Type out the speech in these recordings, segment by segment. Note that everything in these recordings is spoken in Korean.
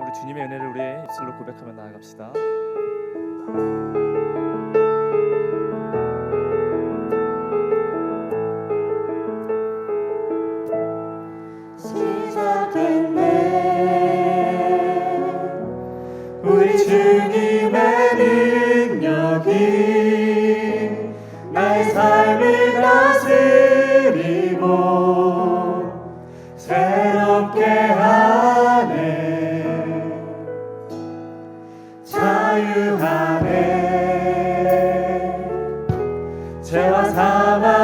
우리 주님의 은혜를 우리의 입술로 고백하며 나아갑시다. 시작됐네 우리 주님의 능력이 나의 삶을 다스리고 새롭게 하네 자유하네 죄와 사망으로부터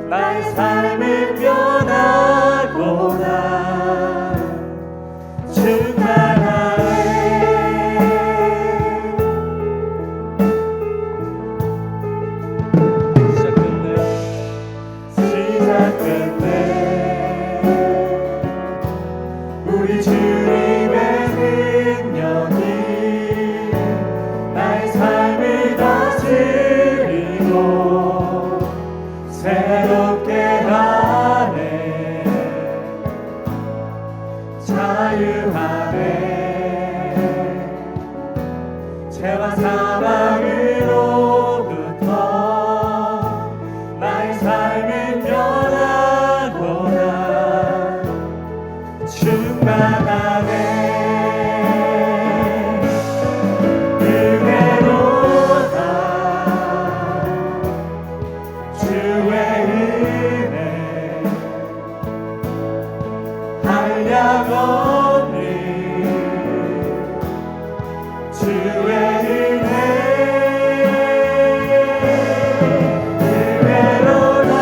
나의 삶을 변하고나 충만하네 시작됐네 우리 주님의 능력이 나의 삶을 다스리고 새롭게 하네 자유하네 죄와 사망으로부터 나의 삶을 변하고나 충만하네 은혜로다 주의 은혜 한량없는 주의 은혜 은혜로다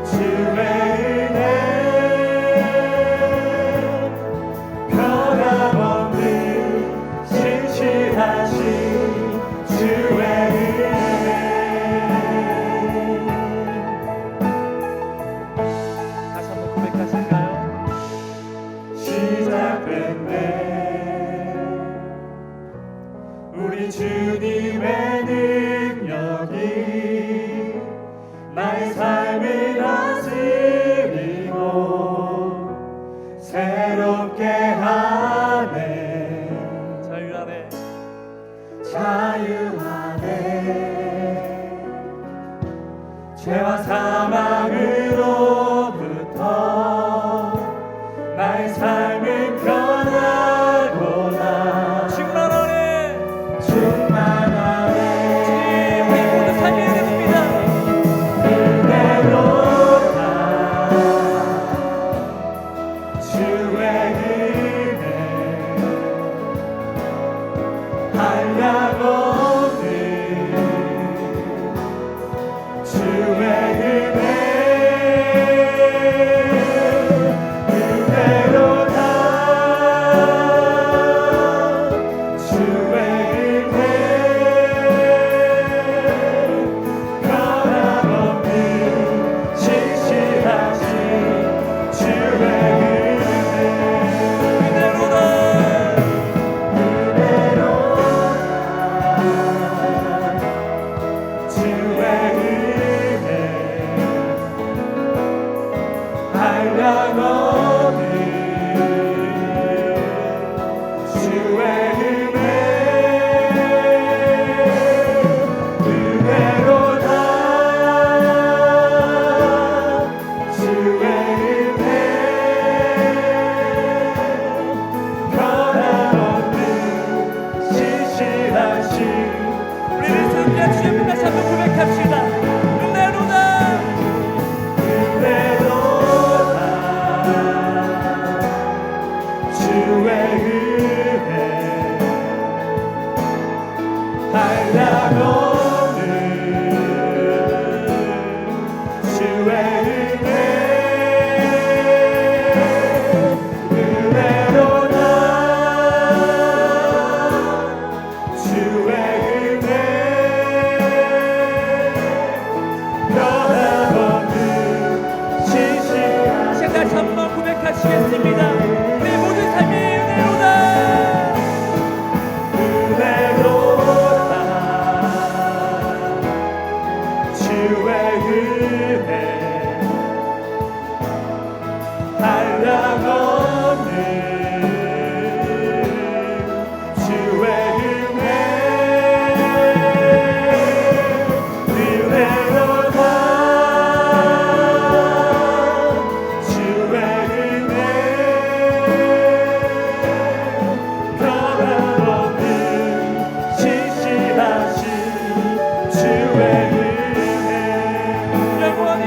주의 은혜 변함없는 신실하신 주의 은혜 다시 한번 고백하실까요? 시작됐네 우리 주님의 능력이 나의 삶을 다스리고 새롭게 하네 자유하네 자유하네 죄와 사망으로부터 나의 삶을 변하고나 충만하네 충만하네 우리 모두 삶의 은혜입니다. 은혜로다 주의 은혜 한량없는 주의 은혜 은혜로다 주의 은혜 변함없는 신실하신 주의 은혜로다 주의 은혜 한량없는 주의 은혜 은혜로다 주의 은혜 변함없는 신실하신 우리를 승리한 주님 다시 한번 고백합시다. 은혜로다 은혜로다 주의 은혜 한량없는 주의 은혜 은혜로다 주의 은혜 변함없는 신실하신 다시 한번 고백하시겠습니다. 우리 모든 삶이 은혜로다 은혜로다 주의 은혜 한량없는 주의 은혜 은혜로다 주의 은혜 변함없는 신실하신 주의 은혜 영원히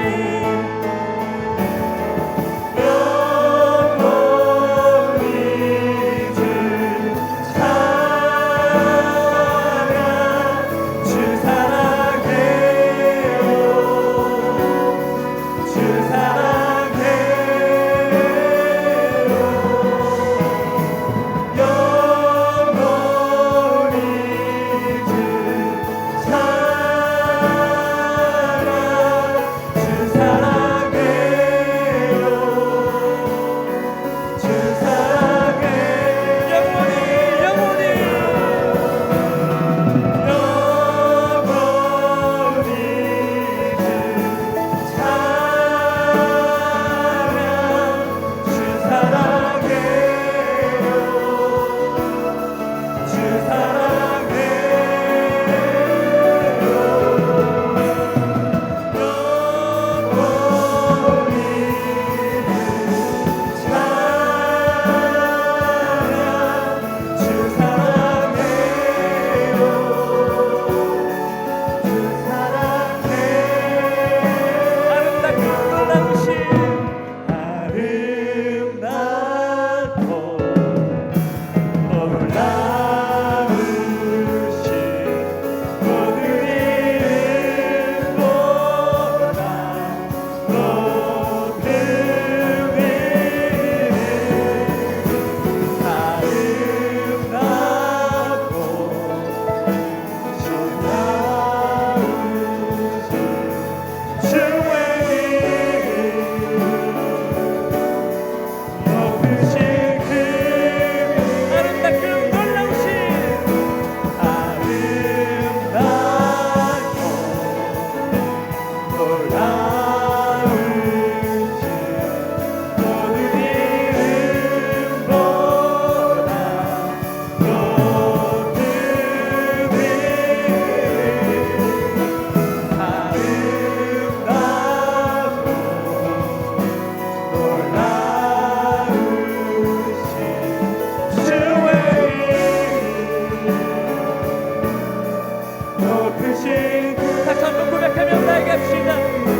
다시 한번 고백하며 나아갑시다.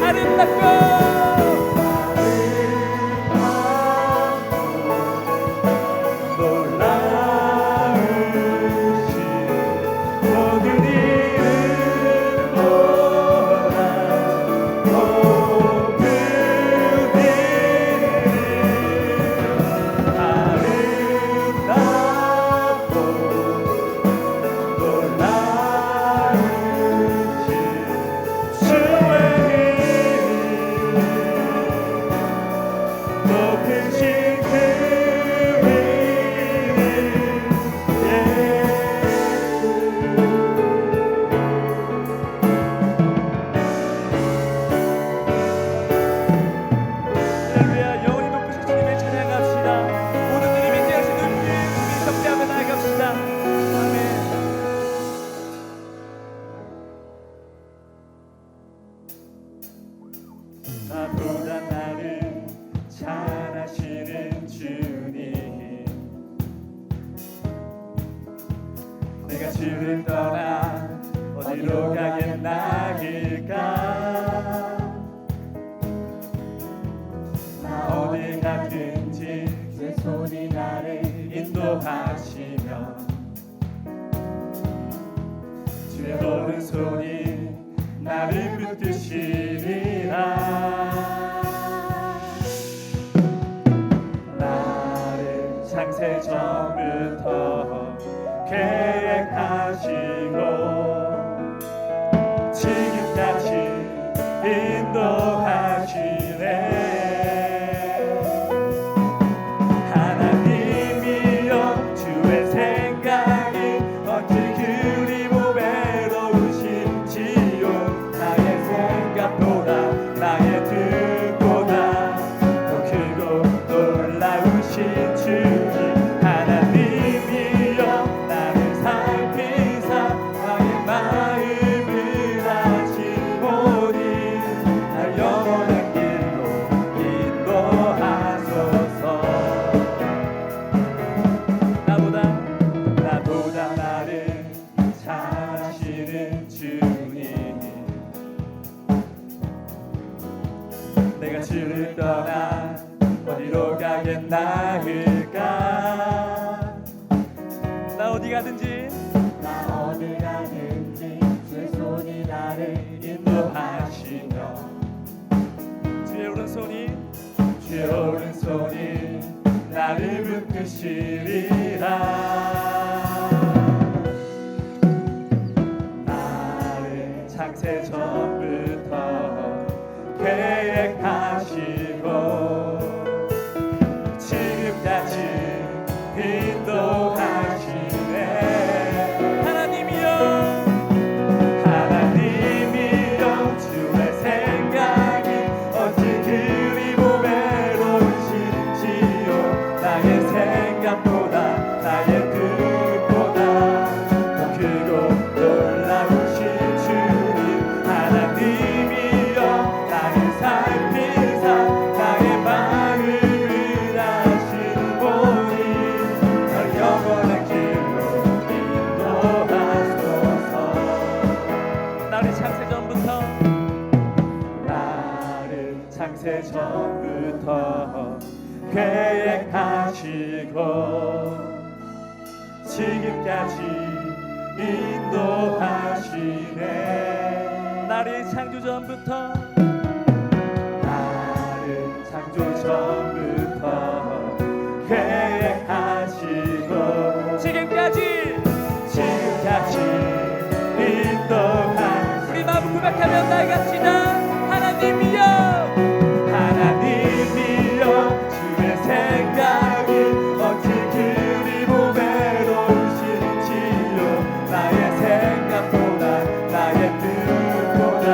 아름답고 나보다 나를 잘 아시는 주님 내가 주를 떠나 어디로 가겠나이까 나 어디 가든지 내 손이 나를 인도하시며 주의 오른손이 나를 붙드시리라 나를 창세 전부터 계획하시고 지금까지 인도하시네 하나님이여 주의 생각이 어찌 그리 보배로우신지 내가 주를 떠나 어디로 가겠나이까. 나 어디 가든지 나 어디 가든지 주의 손이 나를 인도하시며 주의 오른손이 주의 오른손이 나를 붙드시리라. 나를 창세 전부터 계획하시고 지금까지 인도하시네. 하나님이여 주의 생각이 어찌 그리 보배로우신지요. 나의 생각보다 나의 뜻보다 더 크고 놀라우신 주님. 하나님이여 나를 살피사 나의 마음을 아시보니 널 영원한 길로 인도하소서. 나를 창세 전부터 나를 창세 전부터 계획하시고 지금까지 인도하시네. 나를 창조 전부터 나를 창조 전부터 계획하시고 지금까지 인도하시네. 우리 마음 고백하며 나아갑시다. 하나님이여 하나님이여 주의 생각이 어찌 그리 보배로우신지요. 나의 생각보다 나의 뜻보다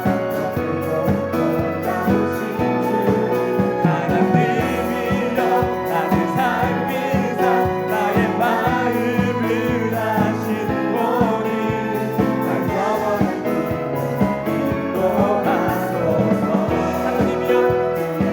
더 크고 놀라우신 주. 하나님이여 나를 살피사 나의 마음을 아시오니 날 영원한 길로 인도하소서.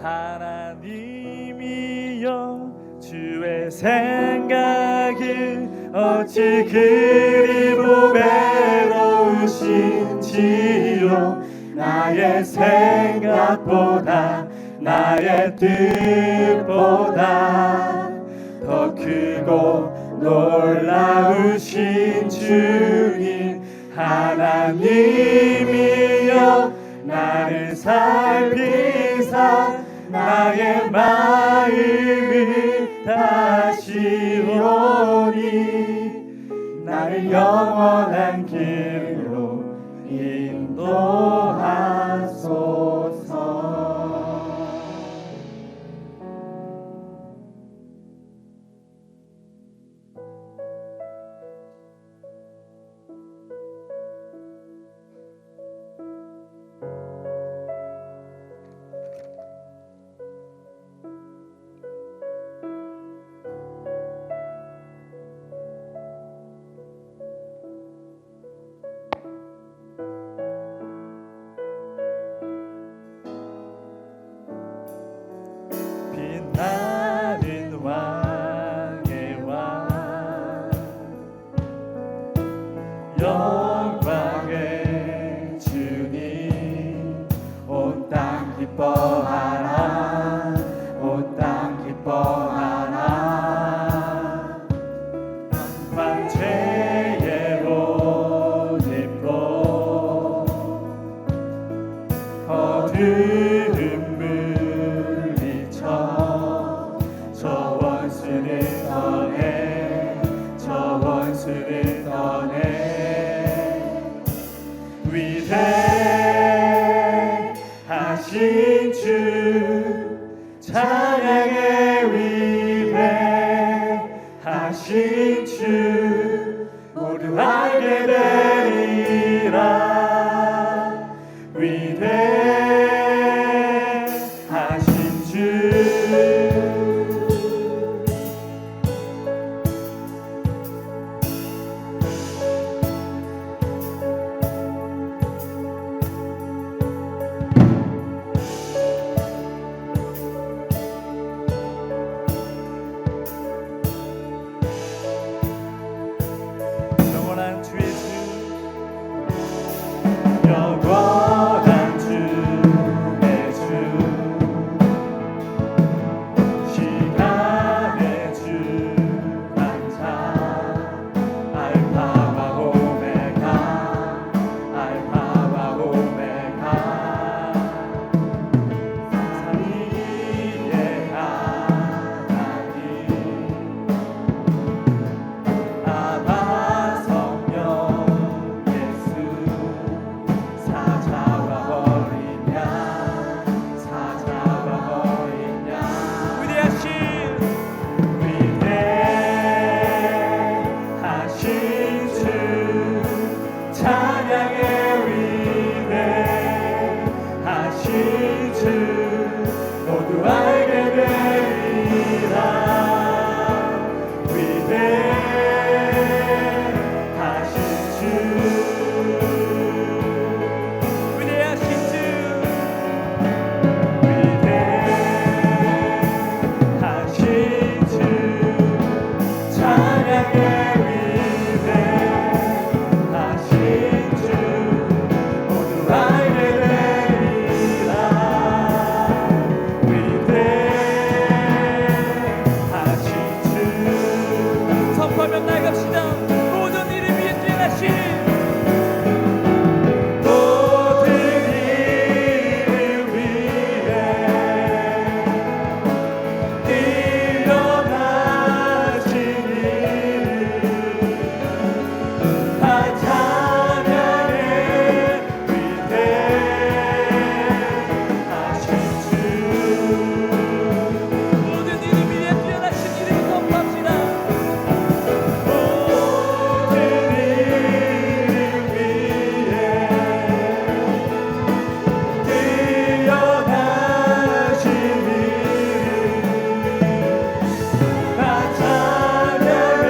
하나님이여 생각이 어찌 그리 보배로우신지요. 나의 생각보다 나의 뜻보다 더 크고 놀라우신 주님. 하나님이여 나를 살피사 나의 마음을 아시오니 난 영원한 길로 인도하소서. 하나님이여 주의 생각이 어찌 그리 보배로우신지요. 나의 생각보다 나의 뜻보다 더 크고 놀라우신 주님. 하나님이여 나를 살피사 나의 마음을 다시오니 나를 영원한 길로 인도하소서. 빛나는 왕의 왕 영광의 주님. 온 땅 기뻐하라 온 땅 기뻐하라. 황제의 옷 입고 어두운 물리쳐 저 원수를 떠내 저 원수를 떠내. 위대하신 주 찬양의 위대하신 하신 주 모두 알게 되리라. 위대하신 주 영원한 주의 주 영원한 주의 주 시간의 주 감사 알파와 오메가 알파와 오메가 삼위의 하나님 아바 성령 예수 사자와 어린 양 사자와 어린 양 위대하신 위대하신 주 찬양의 위대하신 주 모두 알게 되리라. 위대하신 주 위대하신 주 위대하신 주 찬양의 위대하신 주 모두 알게 되리라. 위대하신 주 선포하며 나아갑시다. 모든 일을 위해 뛰어나신 모든 일을 위해 일어나신 일 다 찬양의 위대하신 주 모든 일을 위해 뛰어나신 이름 선포합시다. 모든 일을 위해 뛰어나신 일 다 찬양의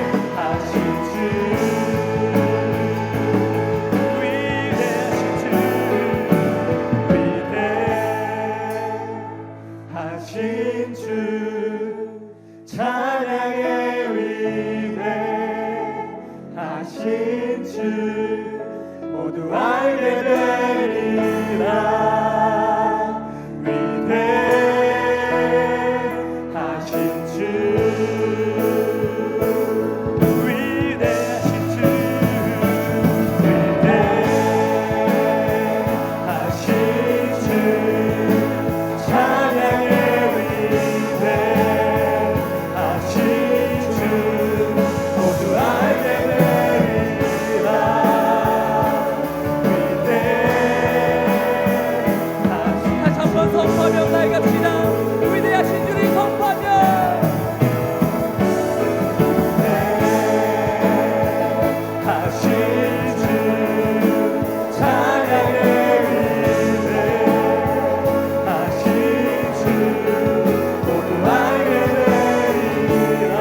위대하신 주 위대하신 주 위대하신 주 찬양의 위대하신 주 모두 알게 되리라. 위대하신 주 위대하신 주 위대하신 주 찬양의 위대하신 주 모두 알게 되리라. 위대하신 다시 한번 선포하며 나아갑시다. 위대하신 주를 선포하며 하신 주 찬양의 위대하신 주 모두 알게 되리라.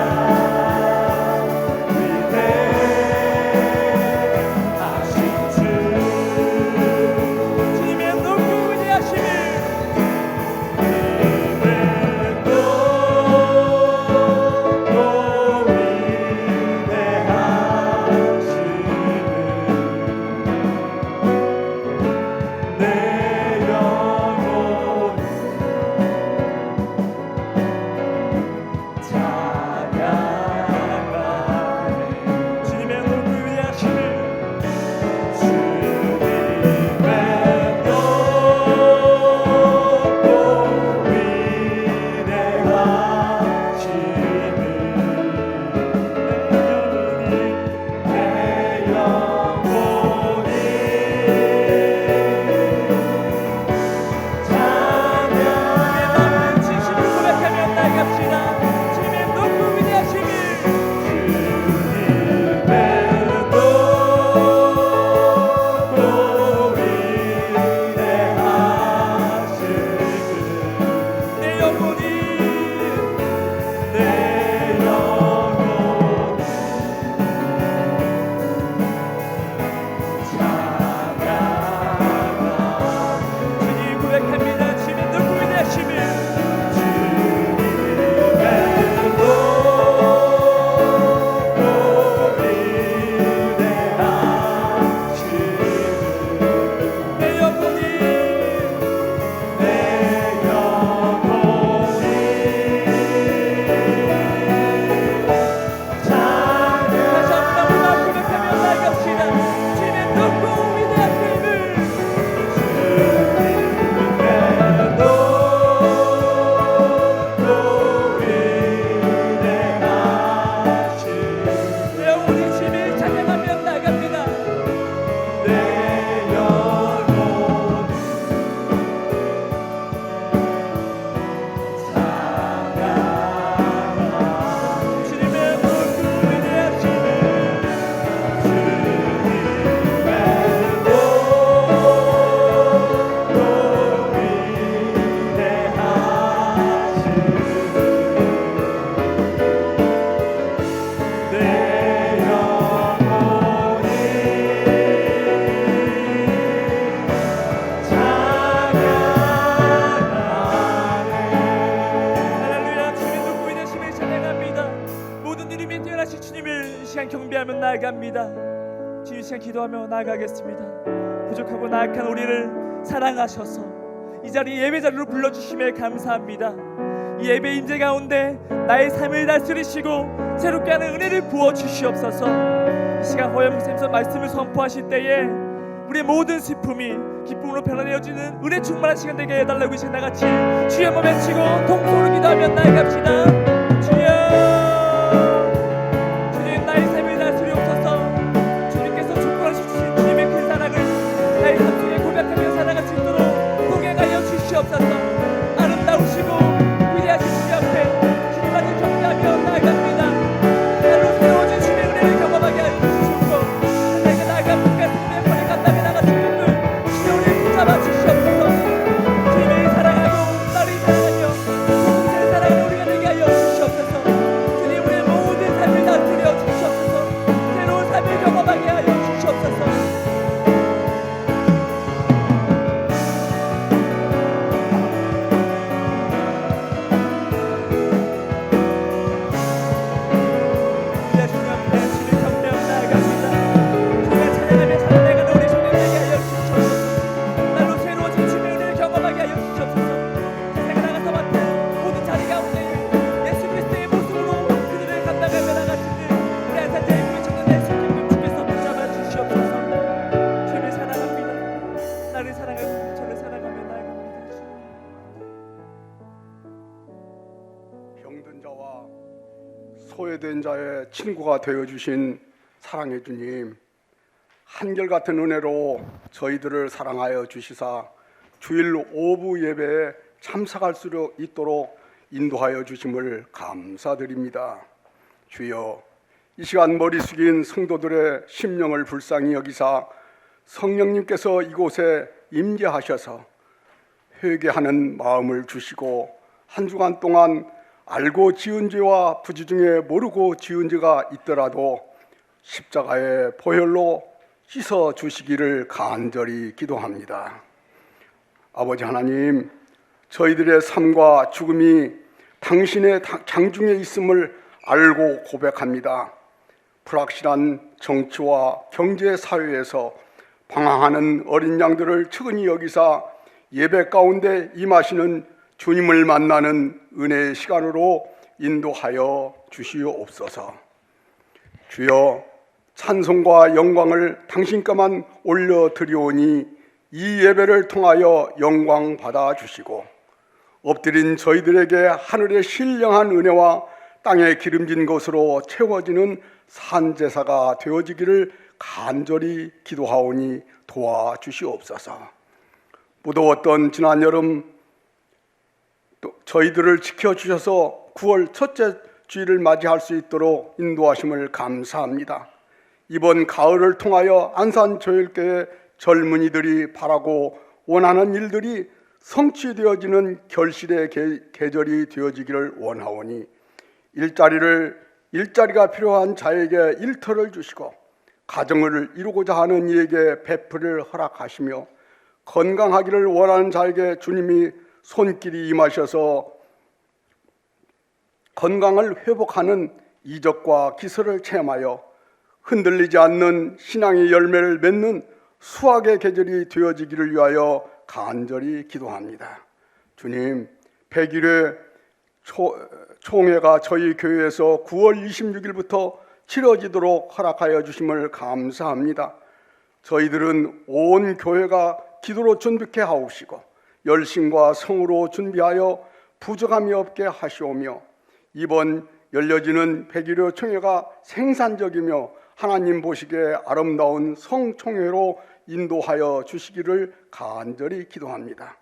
위대하신 주 주님의 높고 위대하심을 준비하며 나아갑니다. 주님, 시간 기도하며 나아가겠습니다. 부족하고 나약한 우리를 사랑하셔서 이 자리 예배 자리로 불러주심에 감사합니다. 이 예배 임재 가운데 나의 삶을 다스리시고 새롭게 하는 은혜를 부어주시옵소서. 이 시간 허영 목사님께서 말씀을 선포하실 때에 우리의 모든 슬픔이 기쁨으로 변화되어지는 은혜 충만한 시간 되게 해달라고 이 시간 나같이 주여 한번 외치고 통성으로 기도하며 나아갑시다. 주여, 주님 나의 삶을 다스리옵소서. 주님께서 축복하시는 주님의 그 사랑을 나의 삶 속에 고백하며 살아갈 수 있도록 동행하여 주시옵소서. 아름다우시고 위대하신 주님 앞에 주님만을 경배하며 나아갑니다. 나로 세워진 주님의 은혜를 경험하게 하여 주시옵고 내가 나아간 끝까지 주님의 벌에 간다며 나같이 꿈을 주여 우리를 붙잡아 주시옵소서. 주님을 사랑하고 나를 사랑하며 공동체를 사랑하는 우리가 되게 하여 주시옵소서. 주님 우리의 모든 삶을 다스려 주시옵소서. 새로운 삶을 경험하게 하여 주시옵소서. 병든 자와 소외된 자의 친구가 되어주신 사랑의 주님, 한결같은 은혜로 저희들을 사랑하여 주시사 주일 오부 예배에 참석할 수 있도록 인도하여 주심을 감사드립니다. 주여, 이 시간 머리 숙인 성도들의 심령을 불쌍히 여기사 성령님께서 이곳에 임재하셔서 회개하는 마음을 주시고 한 주간 동안 알고 지은 죄와 부지 중에 모르고 지은 죄가 있더라도 십자가의 보혈로 씻어 주시기를 간절히 기도합니다. 아버지 하나님, 저희들의 삶과 죽음이 당신의 장중에 있음을 알고 고백합니다. 불확실한 정치와 경제 사회에서 방황하는 어린 양들을 측은히 여기사 예배 가운데 임하시는 주님을 만나는 은혜의 시간으로 인도하여 주시옵소서. 주여, 찬송과 영광을 당신께만 올려드리오니 이 예배를 통하여 영광 받아 주시고 엎드린 저희들에게 하늘의 신령한 은혜와 땅에 기름진 것으로 채워지는 산제사가 되어지기를 간절히 기도하오니 도와주시옵소서. 무더웠던 지난 여름 또 저희들을 지켜주셔서 9월 첫째 주일을 맞이할 수 있도록 인도하심을 감사합니다. 이번 가을을 통하여 안산조일교회 젊은이들이 바라고 원하는 일들이 성취되어지는 결실의 계절이 되어지기를 원하오니 일자리가 필요한 자에게 일터를 주시고 가정을 이루고자 하는 이에게 베풀을 허락하시며 건강하기를 원하는 자에게 주님이 손길이 임하셔서 건강을 회복하는 이적과 기술을 체험하여 흔들리지 않는 신앙의 열매를 맺는 수확의 계절이 되어지기를 위하여 간절히 기도합니다. 주님, 100일의 총회가 저희 교회에서 9월 26일부터 치러지도록 허락하여 주심을 감사합니다. 저희들은 온 교회가 기도로 준비케 하옵시고 열심과 성으로 준비하여 부족함이 없게 하시오며 이번 열려지는 100일의 총회가 생산적이며 하나님 보시기에 아름다운 성총회로 인도하여 주시기를 간절히 기도합니다.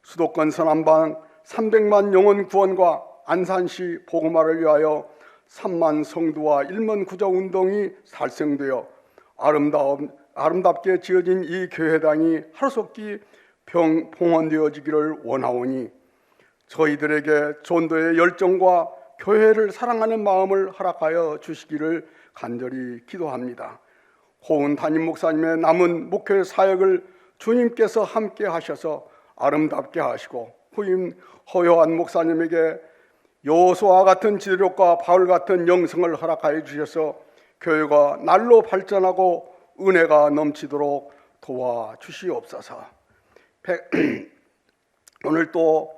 수도권 서남방 300만 영혼 구원과 안산시 복음화를 위하여 3만 성도와 1만 구조 운동이 살생되어 아름답게 지어진 이 교회당이 하루속히 봉헌되어지기를 원하오니 저희들에게 전도의 열정과 교회를 사랑하는 마음을 허락하여 주시기를 간절히 기도합니다. 고은 담임 목사님의 남은 목회 사역을 주님께서 함께 하셔서 아름답게 하시고 후임 허요한 목사님에게 여호수아와 같은 지도력과 바울 같은 영성을 허락하여 주셔서 교회가 날로 발전하고 은혜가 넘치도록 도와주시옵소서. 오늘 또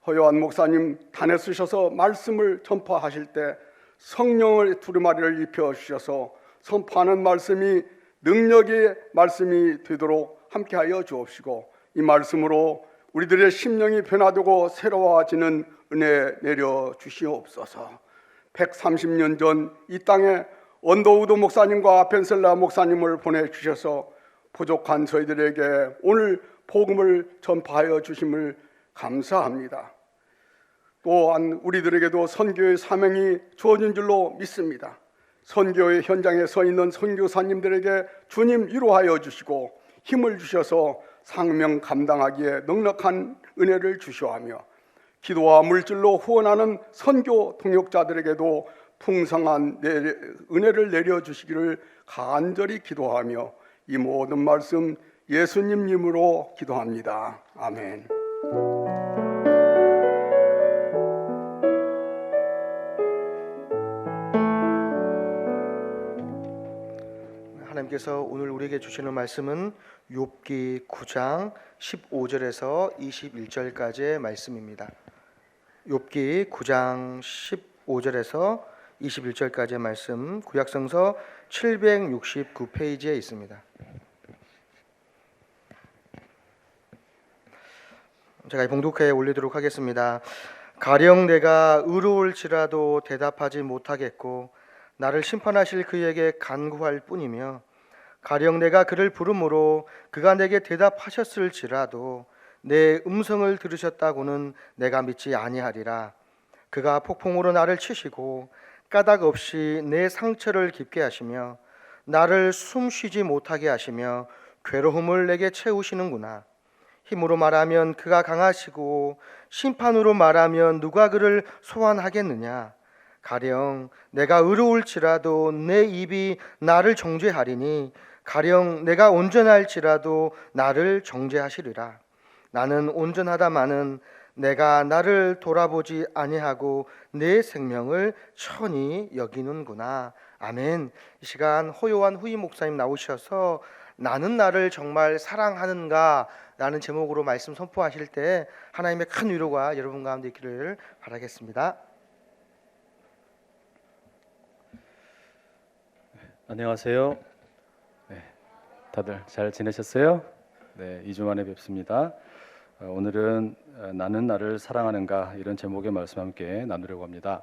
허요한 목사님 단에 쓰셔서 말씀을 전파하실 때 성령의 두루마리를 입혀 주셔서 선포하는 말씀이 능력의 말씀이 되도록 함께하여 주옵시고, 이 말씀으로 우리들의 심령이 변화되고 새로워지는 은혜 내려 주시옵소서. 130년 전 이 땅에 언더우드 목사님과 벤셀라 목사님을 보내주셔서 부족한 저희들에게 오늘 복음을 전파하여 주심을 감사합니다. 또한 우리들에게도 선교의 사명이 주어진 줄로 믿습니다. 선교의 현장에 서 있는 선교사님들에게 주님 위로하여 주시고 힘을 주셔서 사명 감당하기에 넉넉한 은혜를 주시오하며, 기도와 물질로 후원하는 선교 동역자들에게도 풍성한 은혜를 내려주시기를 간절히 기도하며, 이 모든 말씀 예수님 이름으로 기도합니다. 아멘. 하나님께서 오늘 우리에게 주시는 말씀은 욥기 9장 15절에서 21절까지의 말씀입니다. 욥기 9장 15절에서 21절까지의 말씀, 구약성서 769페이지에 있습니다. 제가 봉독회에 올리도록 하겠습니다. 가령 내가 의로울지라도 대답하지 못하겠고 나를 심판하실 그에게 간구할 뿐이며, 가령 내가 그를 부르므로 그가 내게 대답하셨을지라도 내 음성을 들으셨다고는 내가 믿지 아니하리라. 그가 폭풍으로 나를 치시고 까닭 없이 내 상처를 깊게 하시며 나를 숨쉬지 못하게 하시며 괴로움을 내게 채우시는구나. 힘으로 말하면 그가 강하시고 심판으로 말하면 누가 그를 소환하겠느냐. 가령 내가 의로울지라도 내 입이 나를 정죄하리니 가령 내가 온전할지라도 나를 정죄하시리라. 나는 온전하다마는 내가 나를 돌아보지 아니하고 내 생명을 천히 여기는구나. 아멘. 이 시간 허요한 후임 목사님 나오셔서 나는 나를 정말 사랑하는가 라는 제목으로 말씀 선포하실 때 하나님의 큰 위로가 여러분 가운데 있기를 바라겠습니다. 안녕하세요. 네, 다들 잘 지내셨어요? 네, 2주 만에 뵙습니다. 오늘은 나는 나를 사랑하는가 이런 제목의 말씀 함께 나누려고 합니다.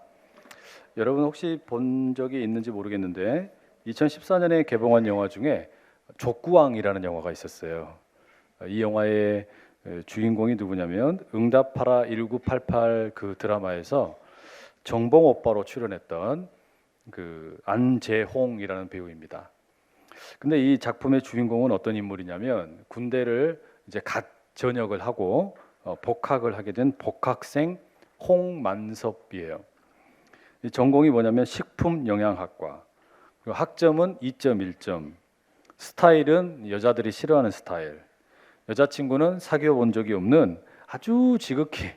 여러분 혹시 본 적이 있는지 모르겠는데 2014년에 개봉한 영화 중에 족구왕이라는 영화가 있었어요. 이 영화의 주인공이 누구냐면 응답하라 1988 그 드라마에서 정봉 오빠로 출연했던 그 안재홍이라는 배우입니다. 근데 이 작품의 주인공은 어떤 인물이냐면 군대를 이제 갓 전역을 하고 복학을 하게 된 복학생 홍만섭이에요. 이 전공이 뭐냐면 식품영양학과. 그리고 학점은 2.1점. 스타일은 여자들이 싫어하는 스타일. 여자친구는 사귀어 본 적이 없는 아주 지극히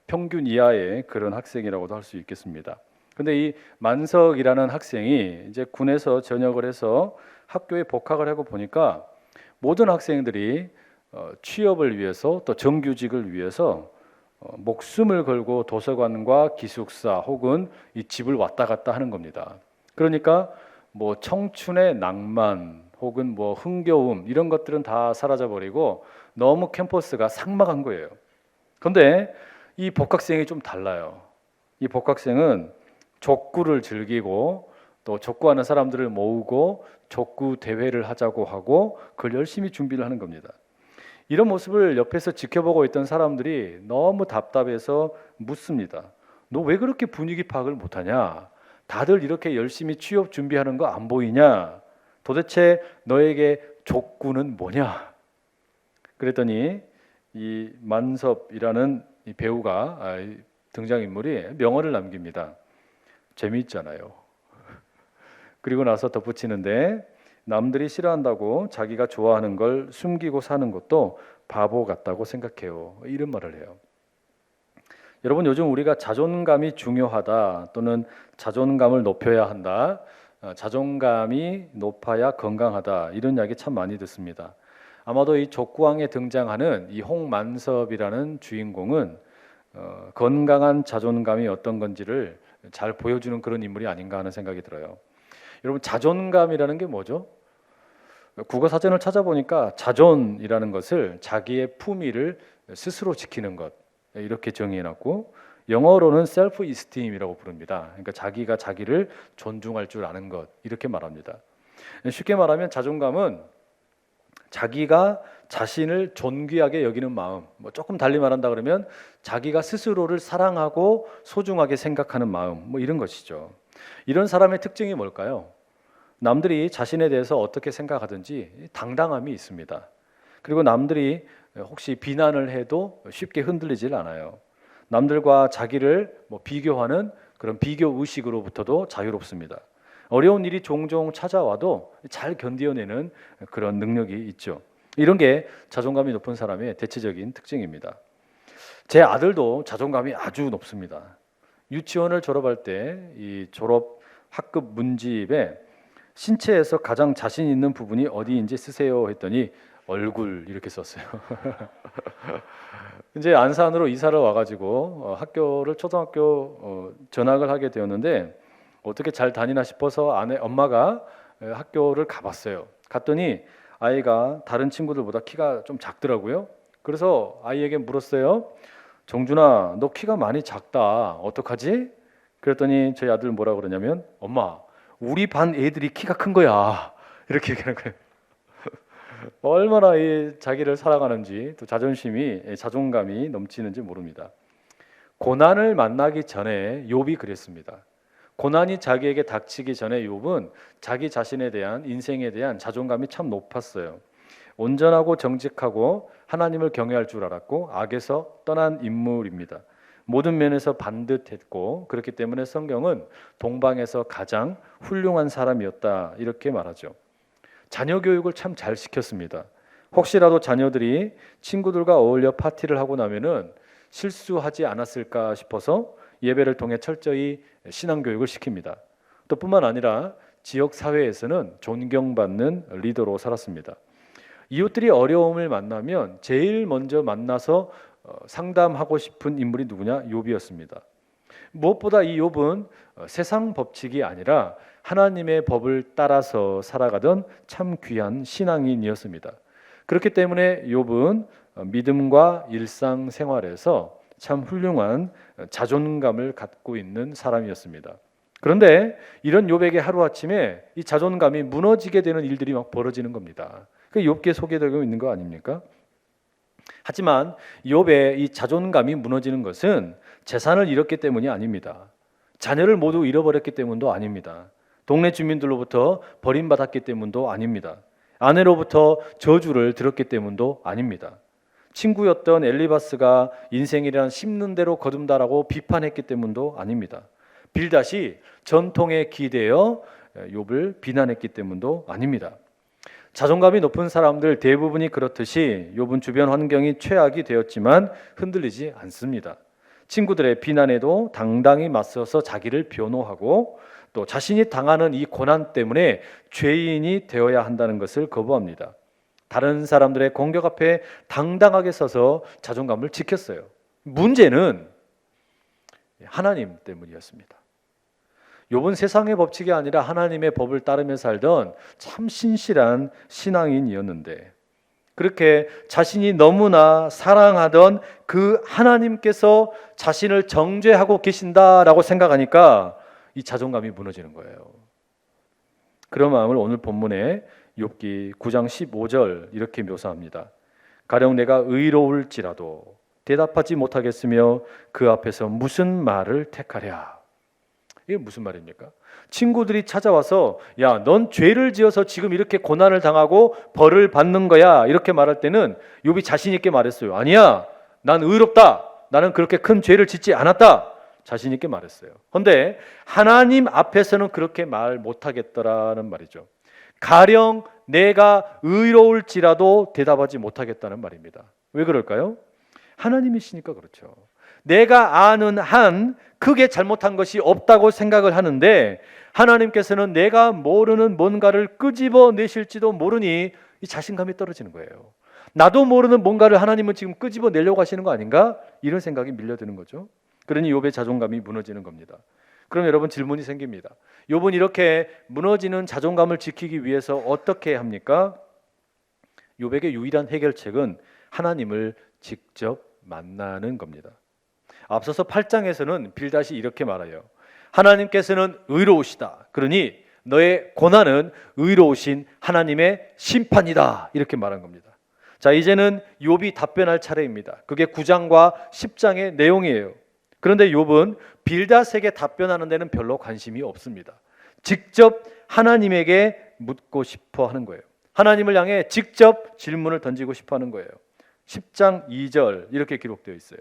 평균 이하의 그런 학생이라고도 할 수 있겠습니다. 근데 이 만석이라는 학생이 이제 군에서 전역을 해서 학교에 복학을 하고 보니까 모든 학생들이 취업을 위해서 또 정규직을 위해서 목숨을 걸고 도서관과 기숙사 혹은 이 집을 왔다 갔다 하는 겁니다. 그러니까 뭐 청춘의 낭만 혹은 뭐 흥겨움 이런 것들은 다 사라져 버리고 너무 캠퍼스가 삭막한 거예요. 그런데 이 복학생이 좀 달라요. 이 복학생은 족구를 즐기고 또 족구하는 사람들을 모으고 족구 대회를 하자고 하고 그걸 열심히 준비를 하는 겁니다. 이런 모습을 옆에서 지켜보고 있던 사람들이 너무 답답해서 묻습니다. 너 왜 그렇게 분위기 파악을 못하냐? 다들 이렇게 열심히 취업 준비하는 거 안 보이냐? 도대체 너에게 족구는 뭐냐? 그랬더니 이 만섭이라는 이 배우가 등장인물이 명언을 남깁니다. 재미있잖아요. 그리고 나서 덧붙이는데 남들이 싫어한다고 자기가 좋아하는 걸 숨기고 사는 것도 바보 같다고 생각해요. 이런 말을 해요. 여러분 요즘 우리가 자존감이 중요하다 또는 자존감을 높여야 한다 자존감이 높아야 건강하다 이런 이야기 참 많이 듣습니다. 아마도 이 족구왕에 등장하는 이 홍만섭이라는 주인공은 건강한 자존감이 어떤 건지를 잘 보여주는 그런 인물이 아닌가 하는 생각이 들어요. 여러분, 자존감이라는 게 뭐죠? 국어 사전을 찾아보니까 자존이라는 것을 자기의 품위를 스스로 지키는 것 이렇게 정의해놨고, 영어로는 셀프 이스팀이라고 부릅니다. 그러니까 자기가 자기를 존중할 줄 아는 것 이렇게 말합니다. 쉽게 말하면 자존감은 자기가 자신을 존귀하게 여기는 마음, 뭐 조금 달리 말한다 그러면 자기가 스스로를 사랑하고 소중하게 생각하는 마음, 뭐 이런 것이죠. 이런 사람의 특징이 뭘까요? 남들이 자신에 대해서 어떻게 생각하든지 당당함이 있습니다. 그리고 남들이 혹시 비난을 해도 쉽게 흔들리질 않아요. 남들과 자기를 비교하는 그런 비교 의식으로부터도 자유롭습니다. 어려운 일이 종종 찾아와도 잘 견뎌내는 그런 능력이 있죠. 이런 게 자존감이 높은 사람의 대체적인 특징입니다. 제 아들도 자존감이 아주 높습니다. 유치원을 졸업할 때 이 졸업 학급 문집에 신체에서 가장 자신 있는 부분이 어디인지 쓰세요 했더니 얼굴 이렇게 썼어요. 이제 안산으로 이사를 와가지고 학교를 초등학교 전학을 하게 되었는데 어떻게 잘 다니나 싶어서 엄마가 학교를 가봤어요. 갔더니 아이가 다른 친구들보다 키가 좀 작더라고요. 그래서 아이에게 물었어요. 정준아, 너 키가 많이 작다. 어떡하지? 그랬더니 저희 아들 뭐라 그러냐면, 엄마, 우리 반 애들이 키가 큰 거야. 이렇게 얘기하는 거예요. 얼마나 이 자기를 사랑하는지, 또 자존감이 넘치는지 모릅니다. 고난을 만나기 전에 욥이 그랬습니다. 고난이 자기에게 닥치기 전에 욥은 자기 자신에 대한, 인생에 대한 자존감이 참 높았어요. 온전하고 정직하고 하나님을 경외할 줄 알았고 악에서 떠난 인물입니다. 모든 면에서 반듯했고, 그렇기 때문에 성경은 동방에서 가장 훌륭한 사람이었다 이렇게 말하죠. 자녀 교육을 참 잘 시켰습니다. 혹시라도 자녀들이 친구들과 어울려 파티를 하고 나면은 실수하지 않았을까 싶어서 예배를 통해 철저히 신앙 교육을 시킵니다. 또 뿐만 아니라 지역 사회에서는 존경받는 리더로 살았습니다. 이웃들이 어려움을 만나면 제일 먼저 만나서 상담하고 싶은 인물이 누구냐? 욥이었습니다. 무엇보다 이 욥은 세상 법칙이 아니라 하나님의 법을 따라서 살아가던 참 귀한 신앙인이었습니다. 그렇기 때문에 욥은 믿음과 일상생활에서 참 훌륭한 자존감을 갖고 있는 사람이었습니다. 그런데 이런 욥에게 하루아침에 이 자존감이 무너지게 되는 일들이 막 벌어지는 겁니다. 그 욥기에 소개되고 있는 거 아닙니까? 하지만 욥의 이 자존감이 무너지는 것은 재산을 잃었기 때문이 아닙니다. 자녀를 모두 잃어버렸기 때문도 아닙니다. 동네 주민들로부터 버림받았기 때문도 아닙니다. 아내로부터 저주를 들었기 때문도 아닙니다. 친구였던 엘리바스가 인생이란 씹는 대로 거둔다라고 비판했기 때문도 아닙니다. 빌닷이 전통에 기대어 욥을 비난했기 때문도 아닙니다. 자존감이 높은 사람들 대부분이 그렇듯이 욥은 주변 환경이 최악이 되었지만 흔들리지 않습니다. 친구들의 비난에도 당당히 맞서서 자기를 변호하고 또 자신이 당하는 이 고난 때문에 죄인이 되어야 한다는 것을 거부합니다. 다른 사람들의 공격 앞에 당당하게 서서 자존감을 지켰어요. 문제는 하나님 때문이었습니다. 욥은 세상의 법칙이 아니라 하나님의 법을 따르며 살던 참 신실한 신앙인이었는데, 그렇게 자신이 너무나 사랑하던 그 하나님께서 자신을 정죄하고 계신다라고 생각하니까 이 자존감이 무너지는 거예요. 그런 마음을 오늘 본문에 욥기 9장 15절 이렇게 묘사합니다. 가령 내가 의로울지라도 대답하지 못하겠으며 그 앞에서 무슨 말을 택하랴. 이게 무슨 말입니까? 친구들이 찾아와서 야, 넌 죄를 지어서 지금 이렇게 고난을 당하고 벌을 받는 거야 이렇게 말할 때는 욥이 자신 있게 말했어요. 아니야, 난 의롭다. 나는 그렇게 큰 죄를 짓지 않았다. 자신 있게 말했어요. 그런데 하나님 앞에서는 그렇게 말 못하겠더라는 말이죠. 가령 내가 의로울지라도 대답하지 못하겠다는 말입니다. 왜 그럴까요? 하나님이시니까 그렇죠. 내가 아는 한 크게 잘못한 것이 없다고 생각을 하는데 하나님께서는 내가 모르는 뭔가를 끄집어내실지도 모르니 이 자신감이 떨어지는 거예요. 나도 모르는 뭔가를 하나님은 지금 끄집어내려고 하시는 거 아닌가? 이런 생각이 밀려드는 거죠. 그러니 욥의 자존감이 무너지는 겁니다. 그럼 여러분 질문이 생깁니다. 욥은 이렇게 무너지는 자존감을 지키기 위해서 어떻게 합니까? 욥에게 유일한 해결책은 하나님을 직접 만나는 겁니다. 앞서서 8장에서는 빌닷이 이렇게 말해요. 하나님께서는 의로우시다. 그러니 너의 고난은 의로우신 하나님의 심판이다. 이렇게 말한 겁니다. 자, 이제는 욥이 답변할 차례입니다. 그게 9장과 10장의 내용이에요. 그런데 욥은 빌닷에게 답변하는 데는 별로 관심이 없습니다. 직접 하나님에게 묻고 싶어 하는 거예요. 하나님을 향해 직접 질문을 던지고 싶어 하는 거예요. 10장 2절 이렇게 기록되어 있어요.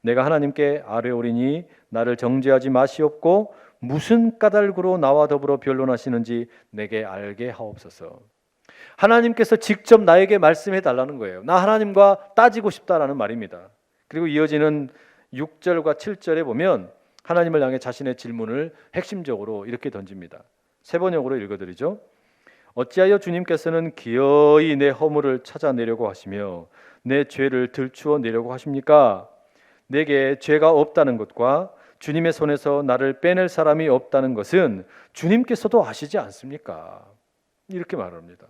내가 하나님께 아뢰오리니 나를 정죄하지 마시옵고 무슨 까닭으로 나와 더불어 변론하시는지 내게 알게 하옵소서. 하나님께서 직접 나에게 말씀해 달라는 거예요. 나 하나님과 따지고 싶다라는 말입니다. 그리고 이어지는 6절과 7절에 보면 하나님을 향해 자신의 질문을 핵심적으로 이렇게 던집니다. 세 번역으로 읽어드리죠. 어찌하여 주님께서는 기어이 내 허물을 찾아내려고 하시며 내 죄를 들추어 내려고 하십니까? 내게 죄가 없다는 것과 주님의 손에서 나를 빼낼 사람이 없다는 것은 주님께서도 아시지 않습니까? 이렇게 말합니다.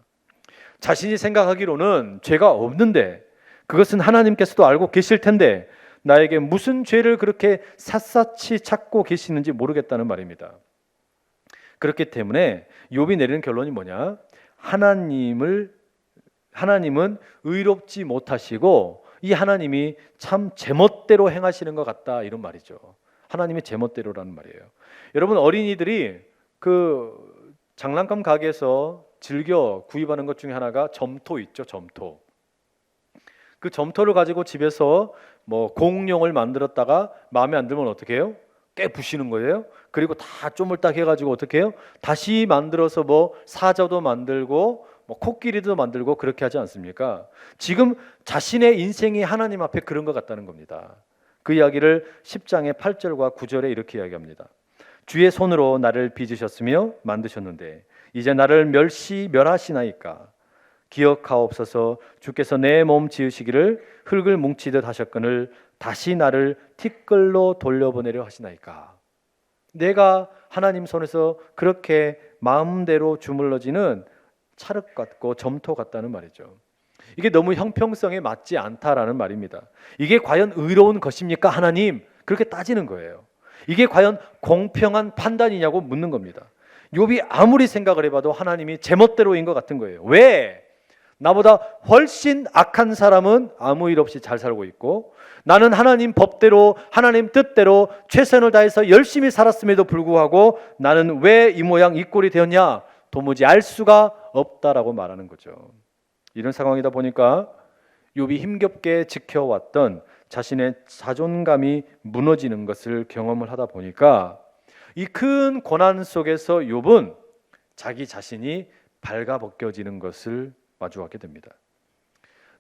자신이 생각하기로는 죄가 없는데 그것은 하나님께서도 알고 계실 텐데 나에게 무슨 죄를 그렇게 샅샅이 찾고 계시는지 모르겠다는 말입니다. 그렇기 때문에 욥이 내리는 결론이 뭐냐? 하나님은 의롭지 못하시고 이 하나님이 참 제멋대로 행하시는 것 같다 이런 말이죠. 하나님의 제멋대로라는 말이에요. 여러분 어린이들이 그 장난감 가게에서 즐겨 구입하는 것 중에 하나가 점토 있죠. 점토. 그 점토를 가지고 집에서 뭐 공룡을 만들었다가 마음에 안 들면 어떻게 해요? 깨 부시는 거예요. 그리고 다 쪼물딱 해가지고 어떻게 해요? 다시 만들어서 뭐 사자도 만들고 뭐 코끼리도 만들고 그렇게 하지 않습니까? 지금 자신의 인생이 하나님 앞에 그런 것 같다는 겁니다. 그 이야기를 10장의 8절과 9절에 이렇게 이야기합니다. 주의 손으로 나를 빚으셨으며 만드셨는데 이제 나를 멸하시나이까? 기억하옵소서. 주께서 내 몸 지으시기를 흙을 뭉치듯 하셨거늘 다시 나를 티끌로 돌려보내려 하시나이까? 내가 하나님 손에서 그렇게 마음대로 주물러지는 찰흙 같고 점토 같다는 말이죠. 이게 너무 형평성에 맞지 않다라는 말입니다. 이게 과연 의로운 것입니까 하나님? 그렇게 따지는 거예요. 이게 과연 공평한 판단이냐고 묻는 겁니다. 욥이 아무리 생각을 해봐도 하나님이 제멋대로인 것 같은 거예요. 왜? 나보다 훨씬 악한 사람은 아무 일 없이 잘 살고 있고 나는 하나님 법대로 하나님 뜻대로 최선을 다해서 열심히 살았음에도 불구하고 나는 왜 이 모양 이 꼴이 되었냐? 도무지 알 수가 없다라고 말하는 거죠. 이런 상황이다 보니까 욥이 힘겹게 지켜왔던 자신의 자존감이 무너지는 것을 경험을 하다 보니까 이 큰 고난 속에서 욥은 자기 자신이 발가벗겨지는 것을 마주하게 됩니다.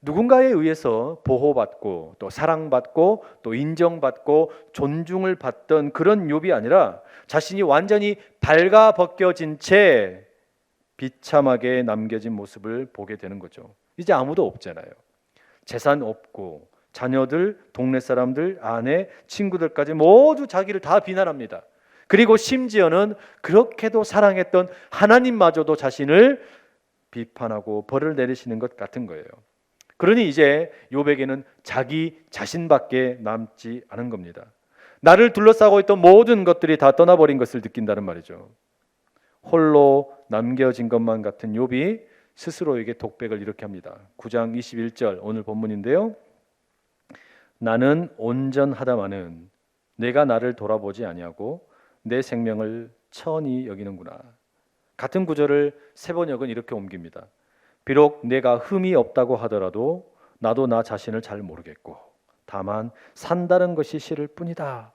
누군가에 의해서 보호받고 또 사랑받고 또 인정받고 존중을 받던 그런 욥이 아니라 자신이 완전히 발가벗겨진 채 비참하게 남겨진 모습을 보게 되는 거죠. 이제 아무도 없잖아요. 재산 없고 자녀들, 동네 사람들, 아내, 친구들까지 모두 자기를 다 비난합니다. 그리고 심지어는 그렇게도 사랑했던 하나님마저도 자신을 비판하고 벌을 내리시는 것 같은 거예요. 그러니 이제 욥에게는 자기 자신밖에 남지 않은 겁니다. 나를 둘러싸고 있던 모든 것들이 다 떠나버린 것을 느낀다는 말이죠. 홀로 남겨진 것만 같은 욥이 스스로에게 독백을 이렇게 합니다. 9장 21절 오늘 본문인데요. 나는 온전하다마는 내가 나를 돌아보지 아니하고 내 생명을 천히 여기는구나. 같은 구절을 세번역은 이렇게 옮깁니다. 비록 내가 흠이 없다고 하더라도 나도 나 자신을 잘 모르겠고 다만 산다는 것이 싫을 뿐이다.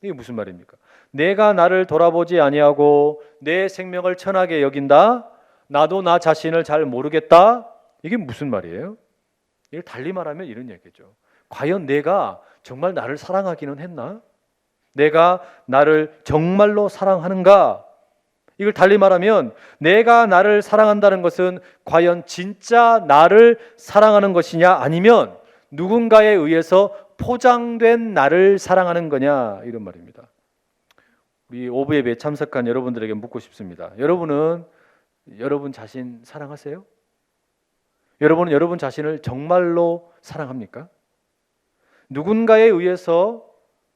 이게 무슨 말입니까? 내가 나를 돌아보지 아니하고 내 생명을 천하게 여긴다. 나도 나 자신을 잘 모르겠다. 이게 무슨 말이에요? 이걸 달리 말하면 이런 얘기죠. 과연 내가 정말 나를 사랑하기는 했나? 내가 나를 정말로 사랑하는가? 이걸 달리 말하면 내가 나를 사랑한다는 것은 과연 진짜 나를 사랑하는 것이냐, 아니면 누군가에 의해서 포장된 나를 사랑하는 거냐, 이런 말입니다. 우리 오브 예배에 참석한 여러분들에게 묻고 싶습니다. 여러분은 여러분 자신 사랑하세요? 여러분은 여러분 자신을 정말로 사랑합니까? 누군가에 의해서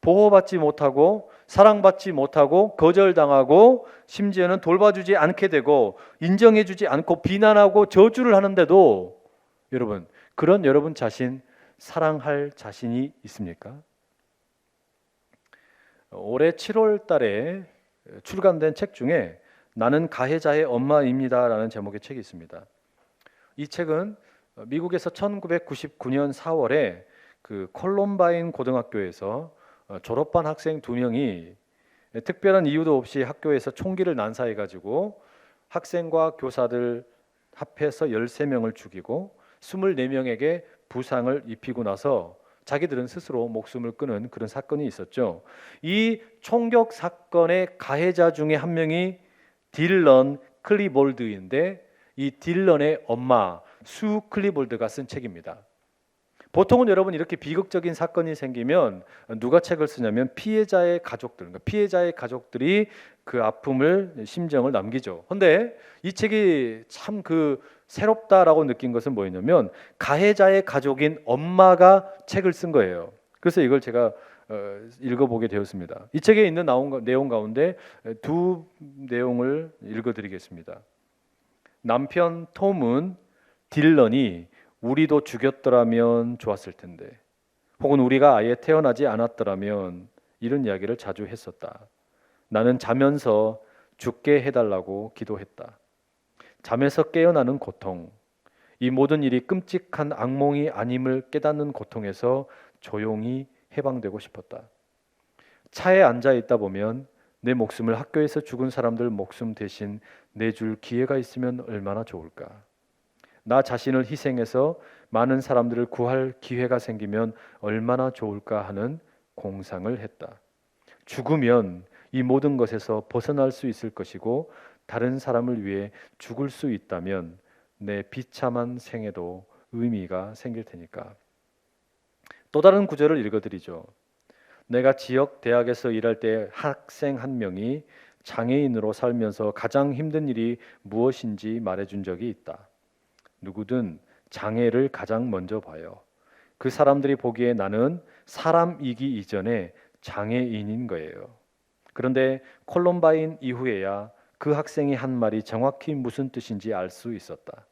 보호받지 못하고 사랑받지 못하고 거절당하고 심지어는 돌봐주지 않게 되고 인정해주지 않고 비난하고 저주를 하는데도 여러분, 그런 여러분 자신 사랑할 자신이 있습니까? 올해 7월 달에 출간된 책 중에 나는 가해자의 엄마입니다 라는 제목의 책이 있습니다. 이 책은 미국에서 1999년 4월에 그 콜럼바인 고등학교에서 졸업반 학생 2명이 특별한 이유도 없이 학교에서 총기를 난사해가지고 학생과 교사들 합해서 13명을 죽이고 24명에게 부상을 입히고 나서 자기들은 스스로 목숨을 끊은 그런 사건이 있었죠. 이 총격 사건의 가해자 중에 한 명이 딜런 클리볼드인데, 이 딜런의 엄마 수 클리볼드가 쓴 책입니다. 보통은 여러분 이렇게 비극적인 사건이 생기면 누가 책을 쓰냐면 피해자의 가족들, 그러니까 피해자의 가족들이 그 아픔을, 심정을 남기죠. 그런데 이 책이 참 새롭다라고 느낀 것은 뭐였냐면 가해자의 가족인 엄마가 책을 쓴 거예요. 그래서 이걸 제가 읽어보게 되었습니다. 이 책에 있는 내용 가운데 두 내용을 읽어드리겠습니다. 남편 톰은 딜런이 우리도 죽였더라면 좋았을 텐데, 혹은 우리가 아예 태어나지 않았더라면, 이런 이야기를 자주 했었다. 나는 자면서 죽게 해달라고 기도했다. 잠에서 깨어나는 고통, 이 모든 일이 끔찍한 악몽이 아님을 깨닫는 고통에서 조용히 해방되고 싶었다. 차에 앉아 있다 보면 내 목숨을 학교에서 죽은 사람들 목숨 대신 내줄 기회가 있으면 얼마나 좋을까. 나 자신을 희생해서 많은 사람들을 구할 기회가 생기면 얼마나 좋을까 하는 공상을 했다. 죽으면 이 모든 것에서 벗어날 수 있을 것이고 다른 사람을 위해 죽을 수 있다면 내 비참한 생에도 의미가 생길 테니까. 또 다른 구절을 읽어드리죠. 내가 지역 대학에서 일할 때 학생 한 명이 장애인으로 살면서 가장 힘든 일이 무엇인지 말해준 적이 있다. 누구든 장애를 가장 먼저 봐요. 그 사람들이 보기에 나는 사람이기 이전에 장애인인 거예요. 그런데 콜럼바인 이후에야 그 학생이 한 말이 정확히 무슨 뜻인지 알 수 있었다.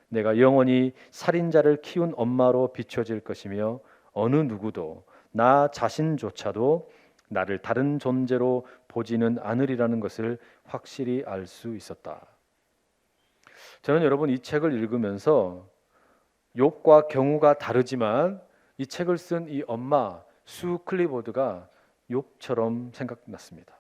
내가 영원히 살인자를 키운 엄마로 비춰질 것이며 어느 누구도, 나 자신조차도 나를 다른 존재로 보지는 않으리라는 것을 확실히 알 수 있었다. 저는 여러분 이 책을 읽으면서 욥과 경우가 다르지만 이 책을 쓴 이 엄마 수 클리보드가 욥처럼 생각났습니다.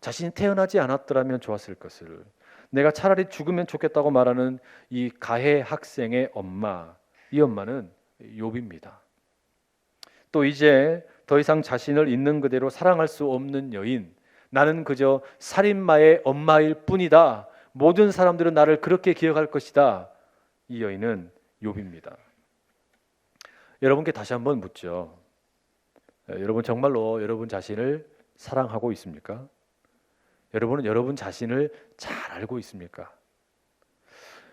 자신이 태어나지 않았더라면 좋았을 것을, 내가 차라리 죽으면 좋겠다고 말하는 이 가해 학생의 엄마, 이 엄마는 욥입니다. 또 이제 더 이상 자신을 있는 그대로 사랑할 수 없는 여인, 나는 그저 살인마의 엄마일 뿐이다, 모든 사람들은 나를 그렇게 기억할 것이다, 이 여인은 욥입니다. 여러분께 다시 한번 묻죠. 여러분 정말로 여러분 자신을 사랑하고 있습니까? 여러분은 여러분 자신을 잘 알고 있습니까?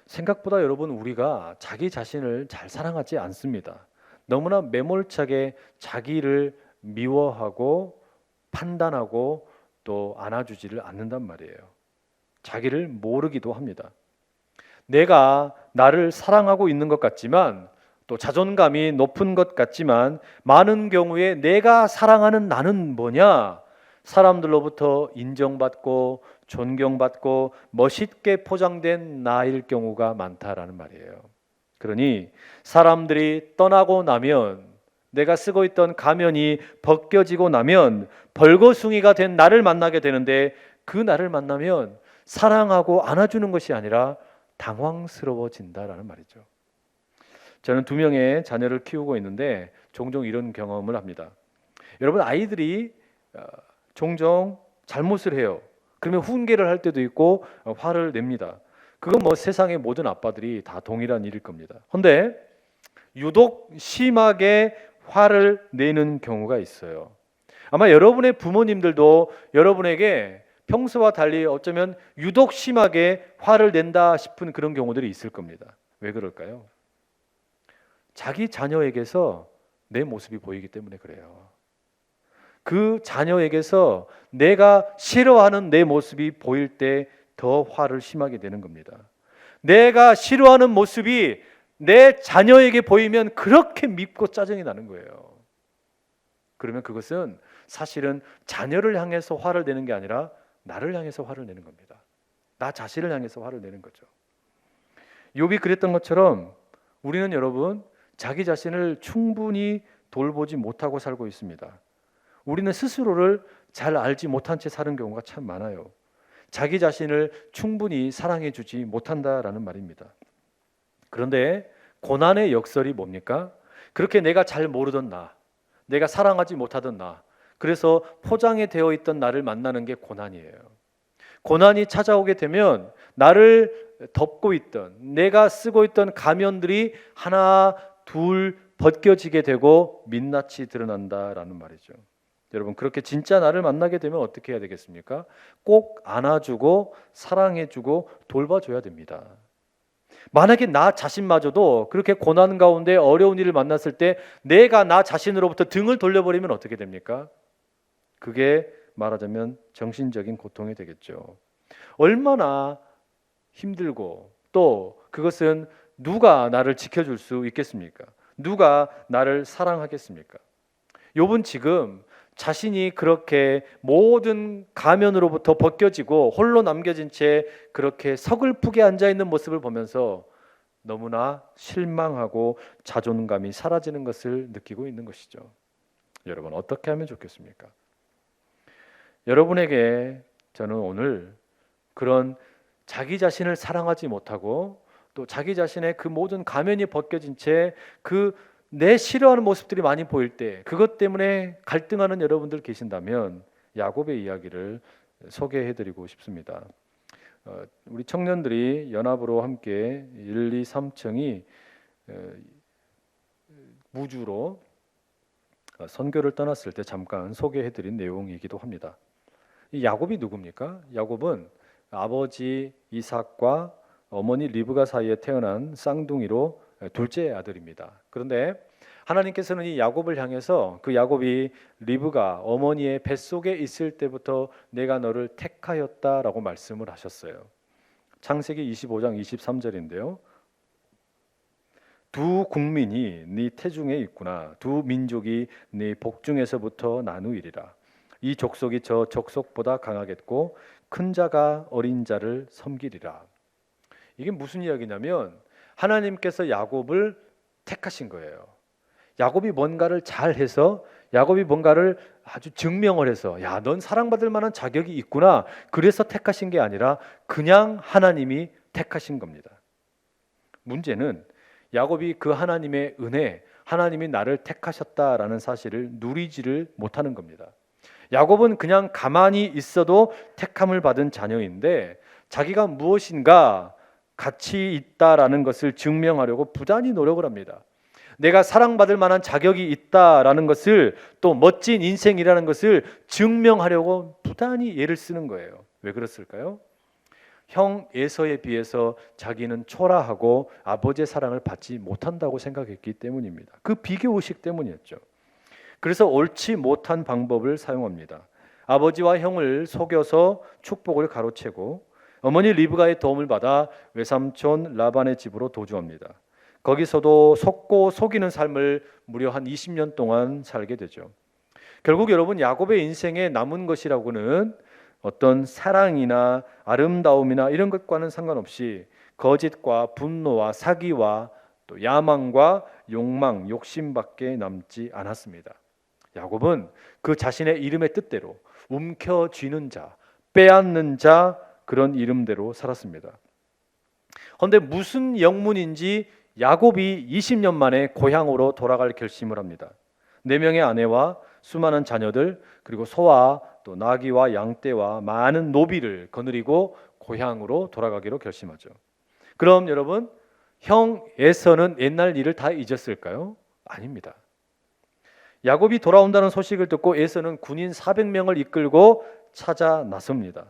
생각보다 여러분 우리가 자기 자신을 잘 사랑하지 않습니다. 너무나 매몰차게 자기를 미워하고 판단하고 또 안아주지를 않는단 말이에요. 자기를 모르기도 합니다. 내가 나를 사랑하고 있는 것 같지만, 또 자존감이 높은 것 같지만, 많은 경우에 내가 사랑하는 나는 뭐냐? 사람들로부터 인정받고 존경받고 멋있게 포장된 나일 경우가 많다라는 말이에요. 그러니 사람들이 떠나고 나면, 내가 쓰고 있던 가면이 벗겨지고 나면 벌거숭이가 된 나를 만나게 되는데, 그 나를 만나면 사랑하고 안아주는 것이 아니라 당황스러워진다라는 말이죠. 저는 2명의 자녀를 키우고 있는데 종종 이런 경험을 합니다. 여러분, 아이들이 종종 잘못을 해요. 그러면 훈계를 할 때도 있고 화를 냅니다. 그건 뭐 세상의 모든 아빠들이 다 동일한 일일 겁니다. 그런데 유독 심하게 화를 내는 경우가 있어요. 아마 여러분의 부모님들도 여러분에게 평소와 달리 어쩌면 유독 심하게 화를 낸다 싶은 그런 경우들이 있을 겁니다. 왜 그럴까요? 자기 자녀에게서 내 모습이 보이기 때문에 그래요. 그 자녀에게서 내가 싫어하는 내 모습이 보일 때 더 화를 심하게 내는 겁니다. 내가 싫어하는 모습이 내 자녀에게 보이면 그렇게 밉고 짜증이 나는 거예요. 그러면 그것은 사실은 자녀를 향해서 화를 내는 게 아니라 나를 향해서 화를 내는 겁니다. 나 자신을 향해서 화를 내는 거죠. 욥이 그랬던 것처럼 우리는 여러분 자기 자신을 충분히 돌보지 못하고 살고 있습니다. 우리는 스스로를 잘 알지 못한 채 사는 경우가 참 많아요. 자기 자신을 충분히 사랑해 주지 못한다라는 말입니다. 그런데 고난의 역설이 뭡니까? 그렇게 내가 잘 모르던 나, 내가 사랑하지 못하던 나, 그래서 포장에 되어 있던 나를 만나는 게 고난이에요. 고난이 찾아오게 되면 나를 덮고 있던, 내가 쓰고 있던 가면들이 하나 둘 벗겨지게 되고 민낯이 드러난다라는 말이죠. 여러분, 그렇게 진짜 나를 만나게 되면 어떻게 해야 되겠습니까? 꼭 안아주고 사랑해주고 돌봐줘야 됩니다. 만약에 나 자신마저도 그렇게 고난 가운데 어려운 일을 만났을 때 내가 나 자신으로부터 등을 돌려버리면 어떻게 됩니까? 그게 말하자면 정신적인 고통이 되겠죠. 얼마나 힘들고 또 그것은 누가 나를 지켜줄 수 있겠습니까? 누가 나를 사랑하겠습니까? 욥은 지금 자신이 그렇게 모든 가면으로부터 벗겨지고 홀로 남겨진 채 그렇게 서글프게 앉아있는 모습을 보면서 너무나 실망하고 자존감이 사라지는 것을 느끼고 있는 것이죠. 여러분, 어떻게 하면 좋겠습니까? 여러분에게 저는 오늘 그런 자기 자신을 사랑하지 못하고 또 자기 자신의 그 모든 가면이 벗겨진 채 그 내 싫어하는 모습들이 많이 보일 때 그것 때문에 갈등하는 여러분들 계신다면 야곱의 이야기를 소개해드리고 싶습니다. 우리 청년들이 연합으로 함께 1, 2, 3층이 무주로 선교를 떠났을 때 잠깐 소개해드린 내용이기도 합니다. 이 야곱이 누굽니까? 야곱은 아버지 이삭과 어머니 리브가 사이에 태어난 쌍둥이로 둘째 아들입니다. 그런데 하나님께서는 이 야곱을 향해서 그 야곱이 리브가 어머니의 뱃속에 있을 때부터 내가 너를 택하였다라고 말씀을 하셨어요. 창세기 25장 23절인데요. 두 국민이 네 태중에 있구나. 두 민족이 네 복중에서부터 나누이리라. 이 족속이 저 족속보다 강하겠고 큰 자가 어린 자를 섬기리라. 이게 무슨 이야기냐면 하나님께서 야곱을 택하신 거예요. 야곱이 뭔가를 잘해서 야곱이 뭔가를 아주 증명을 해서 야, 넌 사랑받을 만한 자격이 있구나. 그래서 택하신 게 아니라 그냥 하나님이 택하신 겁니다. 문제는 야곱이 그 하나님의 은혜, 하나님이 나를 택하셨다라는 사실을 누리지를 못하는 겁니다. 야곱은 그냥 가만히 있어도 택함을 받은 자녀인데 자기가 무엇인가 가치 있다라는 것을 증명하려고 부단히 노력을 합니다. 내가 사랑받을 만한 자격이 있다라는 것을 또 멋진 인생이라는 것을 증명하려고 부단히 애를 쓰는 거예요. 왜 그랬을까요? 형 에서에 비해서 자기는 초라하고 아버지의 사랑을 받지 못한다고 생각했기 때문입니다. 그 비교의식 때문이었죠. 그래서 옳지 못한 방법을 사용합니다. 아버지와 형을 속여서 축복을 가로채고 어머니 리브가의 도움을 받아 외삼촌 라반의 집으로 도주합니다. 거기서도 속고 속이는 삶을 무려 한 20년 동안 살게 되죠. 결국 여러분 야곱의 인생에 남은 것이라고는 어떤 사랑이나 아름다움이나 이런 것과는 상관없이 거짓과 분노와 사기와 또 야망과 욕망, 욕심밖에 남지 않았습니다. 야곱은 그 자신의 이름의 뜻대로 움켜쥐는 자, 빼앗는 자 그런 이름대로 살았습니다. 그런데 무슨 영문인지 야곱이 20년 만에 고향으로 돌아갈 결심을 합니다. 4명의 아내와 수많은 자녀들, 그리고 소와 또 나귀와 양떼와 많은 노비를 거느리고 고향으로 돌아가기로 결심하죠. 그럼 여러분, 형 에서는 옛날 일을 다 잊었을까요? 아닙니다. 야곱이 돌아온다는 소식을 듣고 에서는 군인 400명을 이끌고 찾아 나섭니다.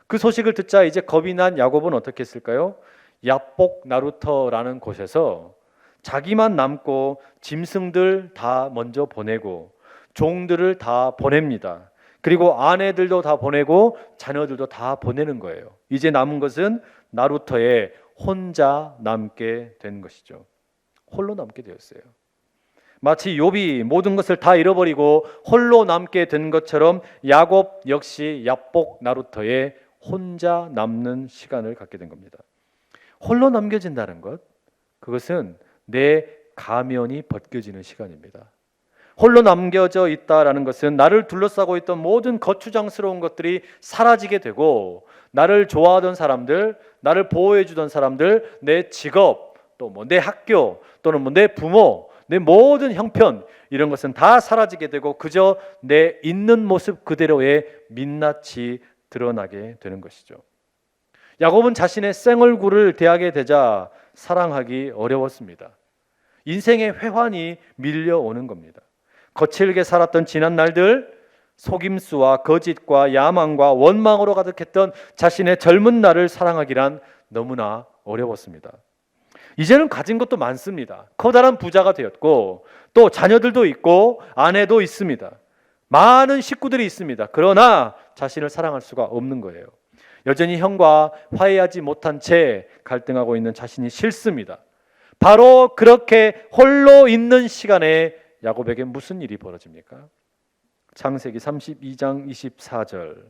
그 소식을 듣자 이제 겁이 난 야곱은 어떻게 했을까요? 야복 나루터라는 곳에서 자기만 남고 짐승들 다 먼저 보내고 종들을 다 보냅니다. 그리고 아내들도 다 보내고 자녀들도 다 보내는 거예요. 이제 남은 것은 나루터에 혼자 남게 된 것이죠. 홀로 남게 되었어요. 마치 욥이 모든 것을 다 잃어버리고 홀로 남게 된 것처럼 야곱 역시 야복 나루터에 혼자 남는 시간을 갖게 된 겁니다. 홀로 남겨진다는 것, 그것은 내 가면이 벗겨지는 시간입니다. 홀로 남겨져 있다라는 것은 나를 둘러싸고 있던 모든 거추장스러운 것들이 사라지게 되고, 나를 좋아하던 사람들, 나를 보호해 주던 사람들, 내 직업, 또 뭐 내 학교, 또는 뭐 내 부모, 내 모든 형편, 이런 것은 다 사라지게 되고 그저 내 있는 모습 그대로의 민낯이 드러나게 되는 것이죠. 야곱은 자신의 생얼굴을 대하게 되자 사랑하기 어려웠습니다. 인생의 회환이 밀려오는 겁니다. 거칠게 살았던 지난 날들, 속임수와 거짓과 야망과 원망으로 가득했던 자신의 젊은 날을 사랑하기란 너무나 어려웠습니다. 이제는 가진 것도 많습니다. 커다란 부자가 되었고 또 자녀들도 있고 아내도 있습니다. 많은 식구들이 있습니다. 그러나 자신을 사랑할 수가 없는 거예요. 여전히 형과 화해하지 못한 채 갈등하고 있는 자신이 싫습니다. 바로 그렇게 홀로 있는 시간에 야곱에게 무슨 일이 벌어집니까? 창세기 32장 24절.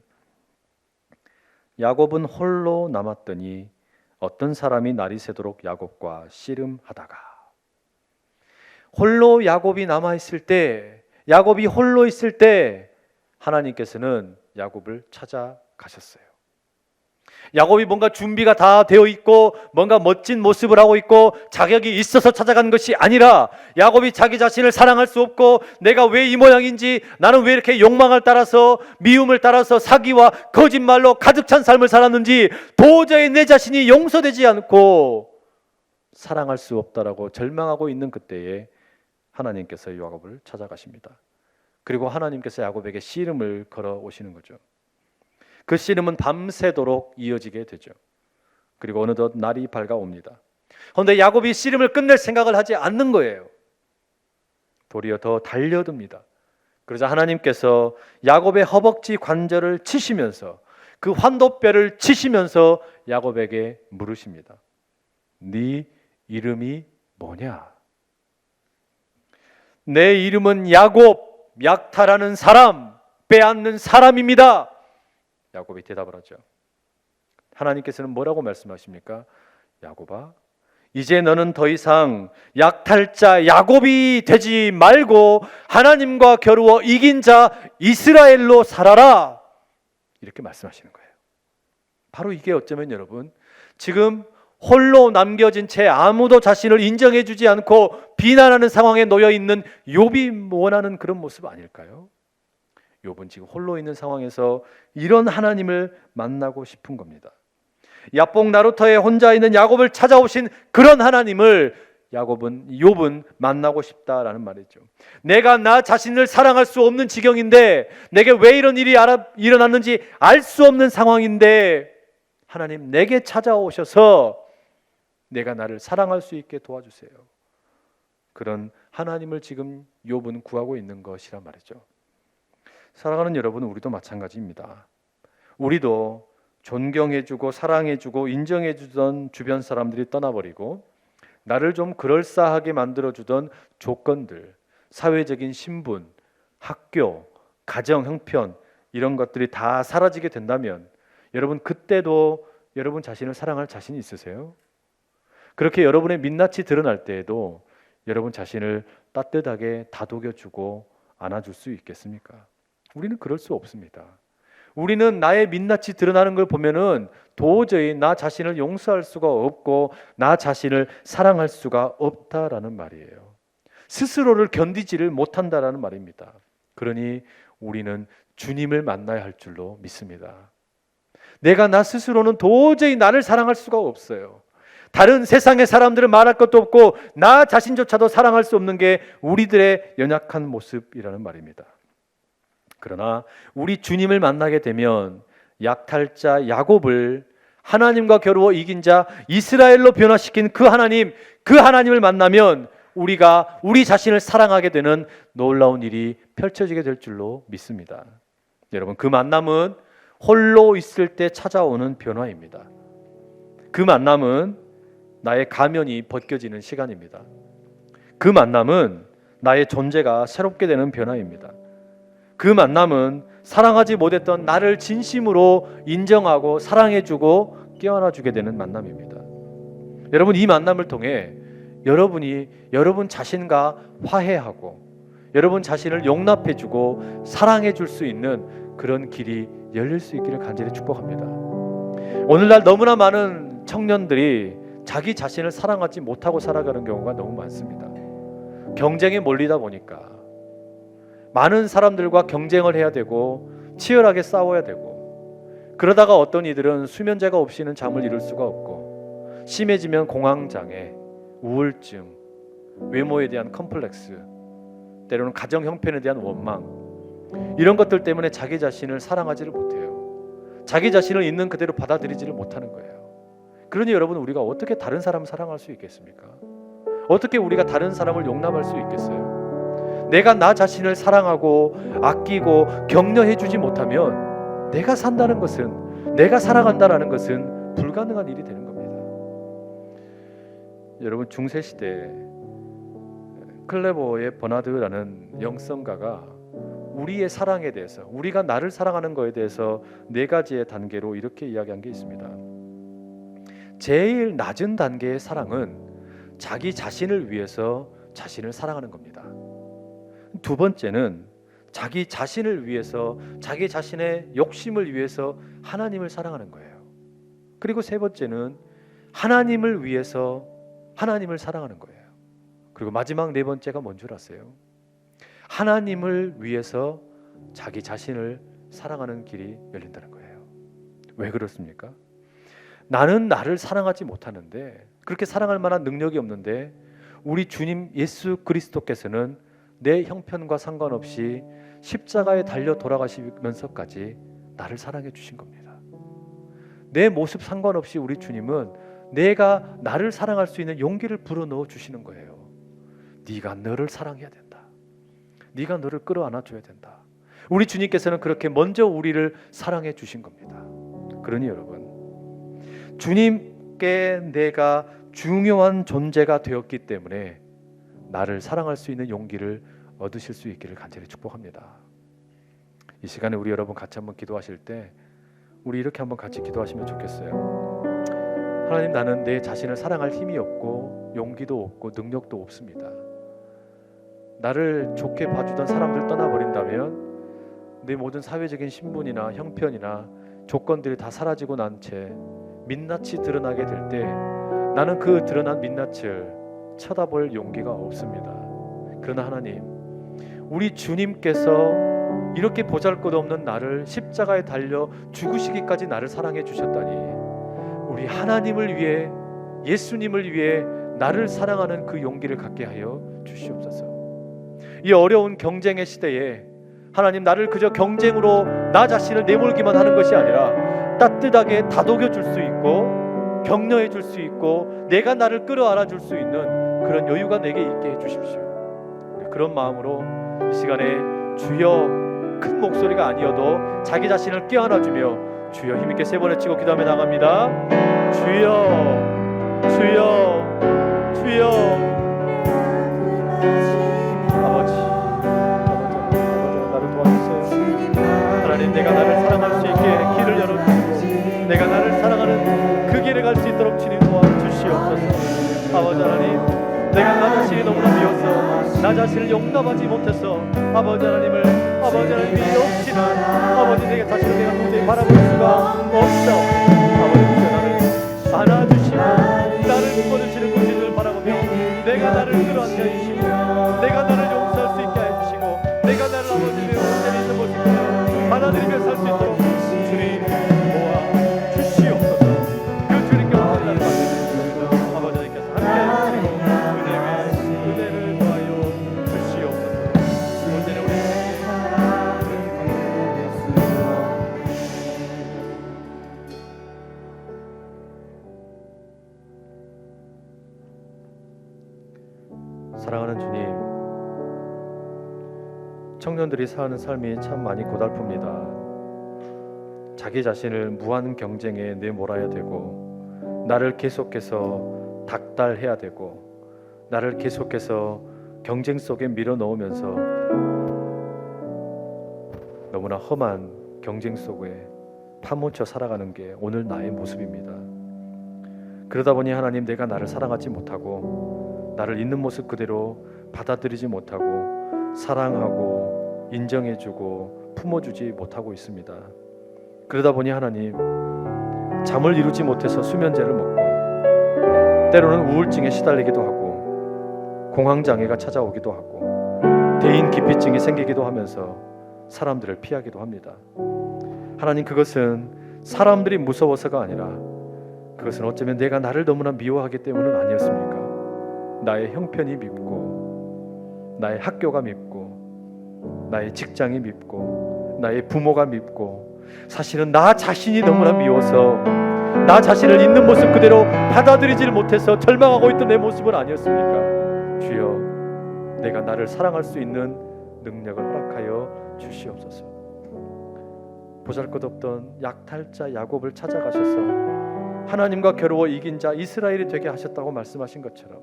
야곱은 홀로 남았더니 어떤 사람이 날이 새도록 야곱과 씨름하다가. 홀로 야곱이 남아있을 때, 야곱이 홀로 있을 때 하나님께서는 야곱을 찾아가셨어요. 야곱이 뭔가 준비가 다 되어 있고 뭔가 멋진 모습을 하고 있고 자격이 있어서 찾아간 것이 아니라, 야곱이 자기 자신을 사랑할 수 없고 내가 왜 이 모양인지, 나는 왜 이렇게 욕망을 따라서 미움을 따라서 사기와 거짓말로 가득 찬 삶을 살았는지 도저히 내 자신이 용서되지 않고 사랑할 수 없다라고 절망하고 있는 그때에 하나님께서 야곱을 찾아가십니다. 그리고 하나님께서 야곱에게 씨름을 걸어 오시는 거죠. 그 씨름은 밤새도록 이어지게 되죠. 그리고 어느덧 날이 밝아옵니다. 그런데 야곱이 씨름을 끝낼 생각을 하지 않는 거예요. 도리어 더 달려듭니다. 그러자 하나님께서 야곱의 허벅지 관절을 치시면서, 그 환도뼈를 치시면서 야곱에게 물으십니다. 네 이름이 뭐냐? 내 이름은 야곱, 약탈하는 사람, 빼앗는 사람입니다. 야곱이 대답을 하죠. 하나님께서는 뭐라고 말씀하십니까? 야곱아, 이제 너는 더 이상 약탈자 야곱이 되지 말고 하나님과 겨루어 이긴 자 이스라엘로 살아라, 이렇게 말씀하시는 거예요. 바로 이게 어쩌면 여러분, 지금 홀로 남겨진 채 아무도 자신을 인정해 주지 않고 비난하는 상황에 놓여 있는 욥이 원하는 그런 모습 아닐까요? 욥은 지금 홀로 있는 상황에서 이런 하나님을 만나고 싶은 겁니다. 야복 나루터에 혼자 있는 야곱을 찾아오신 그런 하나님을 욥은 만나고 싶다라는 말이죠. 내가 나 자신을 사랑할 수 없는 지경인데, 내게 왜 이런 일이 일어났는지 알 수 없는 상황인데, 하나님 내게 찾아오셔서 내가 나를 사랑할 수 있게 도와주세요. 그런 하나님을 지금 욥은 구하고 있는 것이란 말이죠. 사랑하는 여러분, 우리도 마찬가지입니다. 우리도 존경해주고 사랑해주고 인정해주던 주변 사람들이 떠나버리고 나를 좀 그럴싸하게 만들어주던 조건들, 사회적인 신분, 학교, 가정 형편, 이런 것들이 다 사라지게 된다면 여러분, 그때도 여러분 자신을 사랑할 자신이 있으세요? 그렇게 여러분의 민낯이 드러날 때에도 여러분 자신을 따뜻하게 다독여주고 안아줄 수 있겠습니까? 우리는 그럴 수 없습니다. 우리는 나의 민낯이 드러나는 걸 보면은 도저히 나 자신을 용서할 수가 없고 나 자신을 사랑할 수가 없다라는 말이에요. 스스로를 견디지를 못한다라는 말입니다. 그러니 우리는 주님을 만나야 할 줄로 믿습니다. 내가 나 스스로는 도저히 나를 사랑할 수가 없어요. 다른 세상의 사람들은 말할 것도 없고 나 자신조차도 사랑할 수 없는 게 우리들의 연약한 모습이라는 말입니다. 그러나 우리 주님을 만나게 되면 약탈자 야곱을 하나님과 겨루어 이긴 자 이스라엘로 변화시킨 그 하나님을 만나면 우리가 우리 자신을 사랑하게 되는 놀라운 일이 펼쳐지게 될 줄로 믿습니다. 여러분, 그 만남은 홀로 있을 때 찾아오는 변화입니다. 그 만남은 나의 가면이 벗겨지는 시간입니다. 그 만남은 나의 존재가 새롭게 되는 변화입니다. 그 만남은 사랑하지 못했던 나를 진심으로 인정하고 사랑해주고 껴안아주게 되는 만남입니다. 여러분, 이 만남을 통해 여러분이 여러분 자신과 화해하고 여러분 자신을 용납해주고 사랑해줄 수 있는 그런 길이 열릴 수 있기를 간절히 축복합니다. 오늘날 너무나 많은 청년들이 자기 자신을 사랑하지 못하고 살아가는 경우가 너무 많습니다. 경쟁에 몰리다 보니까 많은 사람들과 경쟁을 해야 되고 치열하게 싸워야 되고, 그러다가 어떤 이들은 수면제가 없이는 잠을 이룰 수가 없고, 심해지면 공황장애, 우울증, 외모에 대한 컴플렉스, 때로는 가정 형편에 대한 원망, 이런 것들 때문에 자기 자신을 사랑하지를 못해요. 자기 자신을 있는 그대로 받아들이지를 못하는 거예요. 그러니 여러분, 우리가 어떻게 다른 사람을 사랑할 수 있겠습니까? 어떻게 우리가 다른 사람을 용납할 수 있겠어요? 내가 나 자신을 사랑하고 아끼고 격려해주지 못하면 내가 산다는 것은, 내가 살아간다는 것은 불가능한 일이 되는 겁니다. 여러분, 중세시대 클레버의 버나드라는 영성가가 우리의 사랑에 대해서, 우리가 나를 사랑하는 것에 대해서 4가지의 단계로 이렇게 이야기한 게 있습니다. 제일 낮은 단계의 사랑은 자기 자신을 위해서 자신을 사랑하는 겁니다. 2번째는 자기 자신을 위해서, 자기 자신의 욕심을 위해서 하나님을 사랑하는 거예요. 그리고 3번째는 하나님을 위해서 하나님을 사랑하는 거예요. 그리고 마지막 4번째가 뭔 줄 아세요? 하나님을 위해서 자기 자신을 사랑하는 길이 열린다는 거예요. 왜 그렇습니까? 나는 나를 사랑하지 못하는데, 그렇게 사랑할 만한 능력이 없는데, 우리 주님 예수 그리스도께서는 내 형편과 상관없이 십자가에 달려 돌아가시면서까지 나를 사랑해 주신 겁니다. 내 모습 상관없이 우리 주님은 내가 나를 사랑할 수 있는 용기를 불어넣어 주시는 거예요. 네가 너를 사랑해야 된다. 네가 너를 끌어안아 줘야 된다. 우리 주님께서는 그렇게 먼저 우리를 사랑해 주신 겁니다. 그러니 여러분, 주님께 내가 중요한 존재가 되었기 때문에 나를 사랑할 수 있는 용기를 얻으실 수 있기를 간절히 축복합니다. 이 시간에 우리 여러분 같이 한번 기도하실 때 우리 이렇게 한번 같이 기도하시면 좋겠어요. 하나님, 나는 내 자신을 사랑할 힘이 없고 용기도 없고 능력도 없습니다. 나를 좋게 봐주던 사람들 떠나버린다면 내 모든 사회적인 신분이나 형편이나 조건들이 다 사라지고 난 채 민낯이 드러나게 될 때 나는 그 드러난 민낯을 쳐다볼 용기가 없습니다. 그러나 하나님, 우리 주님께서 이렇게 보잘것없는 나를 십자가에 달려 죽으시기까지 나를 사랑해 주셨다니, 우리 하나님을 위해, 예수님을 위해 나를 사랑하는 그 용기를 갖게 하여 주시옵소서. 이 어려운 경쟁의 시대에 하나님, 나를 그저 경쟁으로 나 자신을 내몰기만 하는 것이 아니라 따뜻하게 다독여 줄 수 있고 격려해 줄 수 있고 내가 나를 끌어안아 줄 수 있는 그런 여유가 내게 있게 해 주십시오. 그런 마음으로 이 시간에 주여, 큰 목소리가 아니어도 자기 자신을 껴안아 주며 주여 힘있게 3번 외치고 기도하며 나갑니다. 주여, 주여, 주여. 아버지, 나를 도와주세요. 하나님, 내가 나를 사랑할 수 있게 길을 열어주시고 내가 나를 사랑하는 그 길에 갈 수 있도록 주님 도와주시옵소서. 아버지 하나님, 내가 나 자신이 너무나 미워서 나 자신을 용납하지 못해서 아버지 하나님이 없이는 아버지 내가 자신을 내가 도저히 바라볼 수가 없어. 아버지, 나를 안아주시고 나를 묶어주시는 구주를 바라보며 내가 나를 끌어안게 해주시고 넘어지며 온전히 있는 모습을 받아들이며 살 수 있도록 주님 모아 주시옵소서. 그 주님께 온전한 받으시옵소서. 아버지께서 함께 해주시고 은혜를 더하여 주시옵소서. 온전히 우리 사랑하는 주님, 청년들이 사는 삶이 참 많이 고달픕니다. 자기 자신을 무한 경쟁에 내몰아야 되고, 나를 계속해서 닥달해야 되고, 나를 계속해서 경쟁 속에 밀어넣으면서 너무나 험한 경쟁 속에 파묻혀 살아가는 게 오늘 나의 모습입니다. 그러다 보니 하나님, 내가 나를 사랑하지 못하고 나를 있는 모습 그대로 받아들이지 못하고 사랑하고 인정해주고 품어주지 못하고 있습니다. 그러다 보니 하나님, 잠을 이루지 못해서 수면제를 먹고 때로는 우울증에 시달리기도 하고 공황장애가 찾아오기도 하고 대인 기피증이 생기기도 하면서 사람들을 피하기도 합니다. 하나님, 그것은 사람들이 무서워서가 아니라 그것은 어쩌면 내가 나를 너무나 미워하기 때문은 아니었습니까? 나의 형편이 밉고, 나의 학교가 밉고, 나의 직장이 밉고, 나의 부모가 밉고, 사실은 나 자신이 너무나 미워서 나 자신을 있는 모습 그대로 받아들이질 못해서 절망하고 있던 내 모습은 아니었습니까? 주여, 내가 나를 사랑할 수 있는 능력을 허락하여 주시옵소서. 보잘것없던 약탈자 야곱을 찾아가셔서 하나님과 겨루어 이긴 자 이스라엘이 되게 하셨다고 말씀하신 것처럼,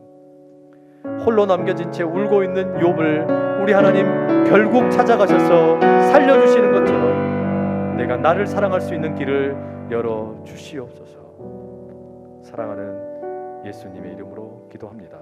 홀로 남겨진 채 울고 있는 욥을 우리 하나님 결국 찾아가셔서 살려주시는 것처럼 내가 나를 사랑할 수 있는 길을 열어 주시옵소서. 사랑하는 예수님의 이름으로 기도합니다.